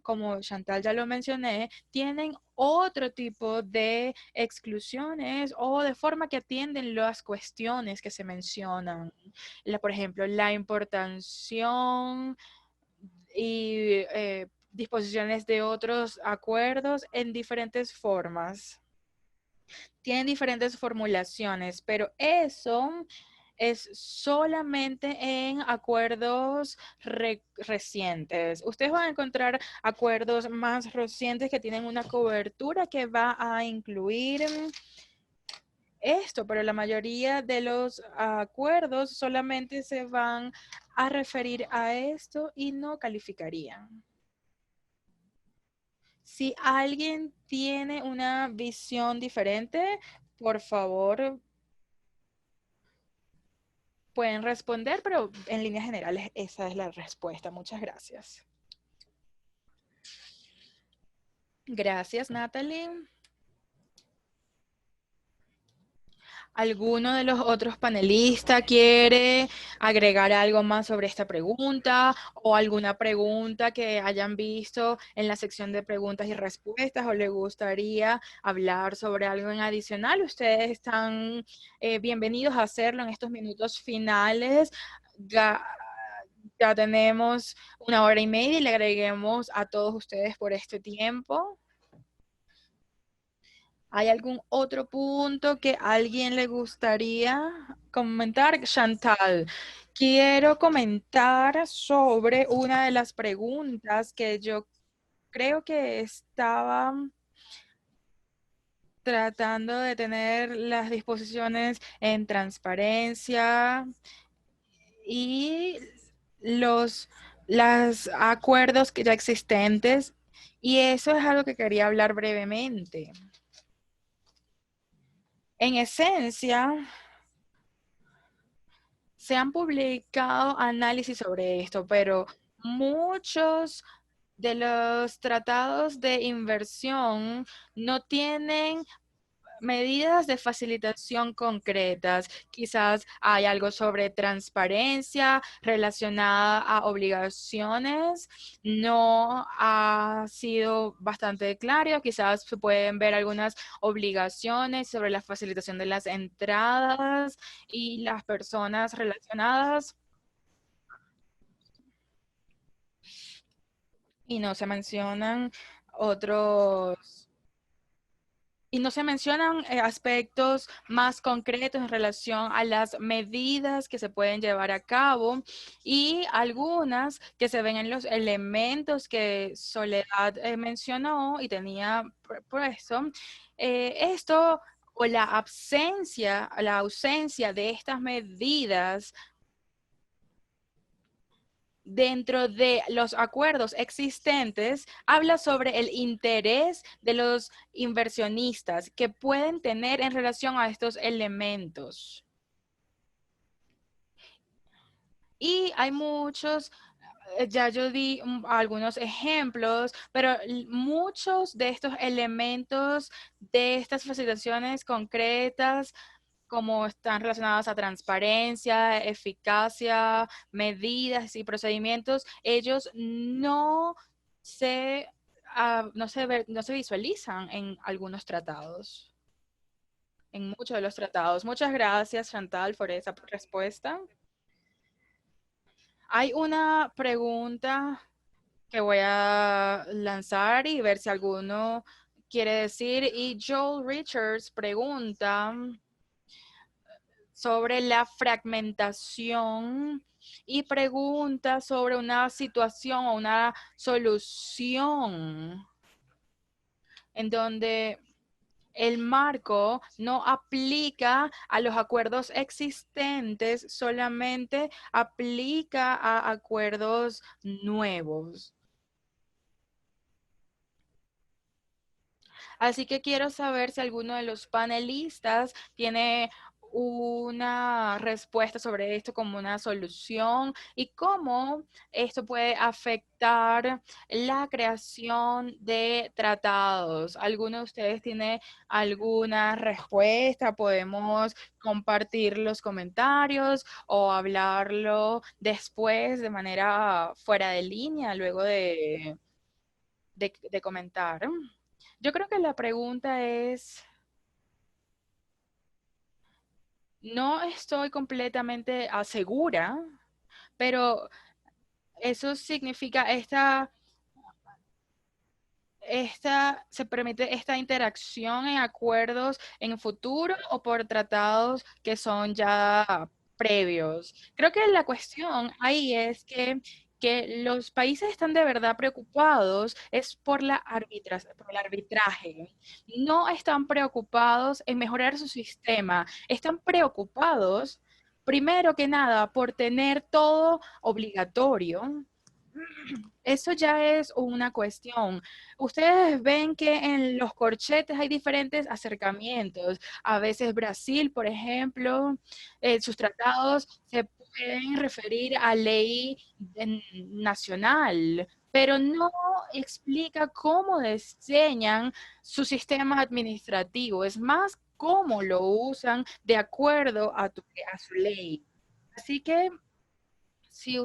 como Chantal ya lo mencioné, tienen otro tipo de exclusiones o de forma que atienden las cuestiones que se mencionan. Por ejemplo, la importación y disposiciones de otros acuerdos en diferentes formas. Tienen diferentes formulaciones, pero eso es solamente en acuerdos recientes. Ustedes van a encontrar acuerdos más recientes que tienen una cobertura que va a incluir esto, pero la mayoría de los acuerdos solamente se van a referir a esto y no calificarían. Si alguien tiene una visión diferente, por favor, pueden responder, pero en líneas generales esa es la respuesta. Muchas gracias. Gracias, Natalie. ¿Alguno de los otros panelistas quiere agregar algo más sobre esta pregunta o alguna pregunta que hayan visto en la sección de preguntas y respuestas o le gustaría hablar sobre algo en adicional? Ustedes están bienvenidos a hacerlo en estos minutos finales. Ya tenemos 1 hora y media y le agreguemos a todos ustedes por este tiempo. ¿Hay algún otro punto que a alguien le gustaría comentar? Chantal, quiero comentar sobre una de las preguntas que yo creo que estaba tratando de tener las disposiciones en transparencia y los acuerdos que ya existentes, y eso es algo que quería hablar brevemente. En esencia, se han publicado análisis sobre esto, pero muchos de los tratados de inversión no tienen medidas de facilitación concretas. Quizás hay algo sobre transparencia relacionada a obligaciones. No ha sido bastante claro. Quizás se pueden ver algunas obligaciones sobre la facilitación de las entradas y las personas relacionadas. Y no se mencionan otros y no se mencionan aspectos más concretos en relación a las medidas que se pueden llevar a cabo y algunas que se ven en los elementos que Soledad mencionó y tenía puesto. Esto o la ausencia de estas medidas dentro de los acuerdos existentes, habla sobre el interés de los inversionistas que pueden tener en relación a estos elementos. Y hay muchos, ya yo di algunos ejemplos, pero muchos de estos elementos de estas facilitaciones concretas como están relacionadas a transparencia, eficacia, medidas y procedimientos, ellos se, no se visualizan en algunos tratados, en muchos de los tratados. Muchas gracias, Chantal, por esa respuesta. Hay una pregunta que voy a lanzar y ver si alguno quiere decir. Y Joel Richards pregunta sobre la fragmentación y pregunta sobre una situación o una solución en donde el marco no aplica a los acuerdos existentes, solamente aplica a acuerdos nuevos. Así que quiero saber si alguno de los panelistas tiene una respuesta sobre esto como una solución y cómo esto puede afectar la creación de tratados. ¿Alguno de ustedes tiene alguna respuesta? Podemos compartir los comentarios o hablarlo después de manera fuera de línea, luego de comentar. Yo creo que la pregunta es, no estoy completamente segura, pero eso significa se permite esta interacción en acuerdos en futuro o por tratados que son ya previos. Creo que la cuestión ahí es que los países están de verdad preocupados es por el arbitraje. No están preocupados en mejorar su sistema, están preocupados, primero que nada, por tener todo obligatorio. Eso ya es una cuestión. Ustedes ven que en los corchetes hay diferentes acercamientos. A veces Brasil, por ejemplo, sus tratados se pueden referir a ley nacional, pero no explica cómo diseñan su sistema administrativo. Es más, cómo lo usan de acuerdo a su ley. Así que si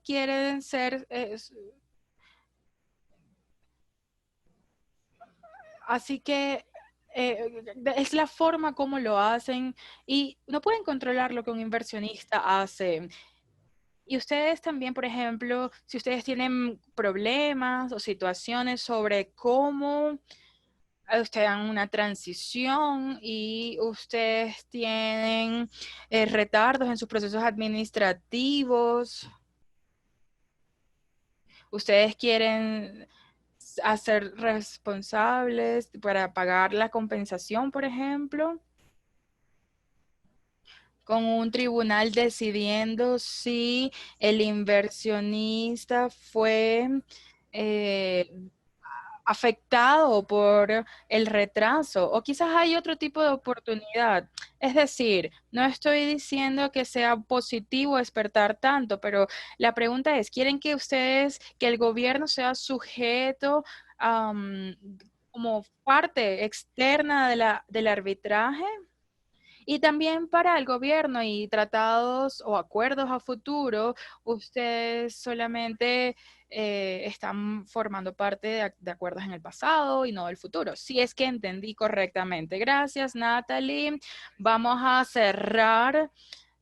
quieren ser, así que es la forma como lo hacen y no pueden controlar lo que un inversionista hace. Y ustedes también, por ejemplo, si ustedes tienen problemas o situaciones sobre cómo ustedes dan una transición y ustedes tienen retardos en sus procesos administrativos, ustedes quieren hacer responsables para pagar la compensación, por ejemplo, con un tribunal decidiendo si el inversionista fue eh, afectado por el retraso o quizás hay otro tipo de oportunidad. Es decir, no estoy diciendo que sea positivo despertar tanto, pero la pregunta es, ¿quieren que ustedes, que el gobierno sea sujeto am, como parte externa de del arbitraje? Y también para el gobierno y tratados o acuerdos a futuro, ustedes solamente están formando parte de acuerdos en el pasado y no del futuro. Si es que entendí correctamente. Gracias, Natalie. Vamos a cerrar.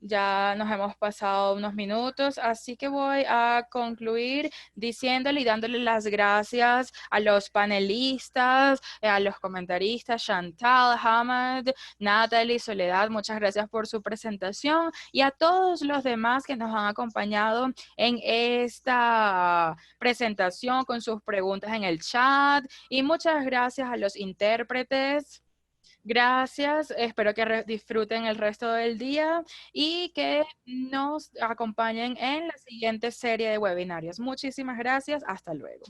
Ya nos hemos pasado unos minutos, así que voy a concluir diciéndole y dándole las gracias a los panelistas, a los comentaristas, Chantal, Hamad, Natalie, Soledad, muchas gracias por su presentación y a todos los demás que nos han acompañado en esta presentación con sus preguntas en el chat y muchas gracias a los intérpretes. Gracias, espero que disfruten el resto del día y que nos acompañen en la siguiente serie de webinarios. Muchísimas gracias, hasta luego.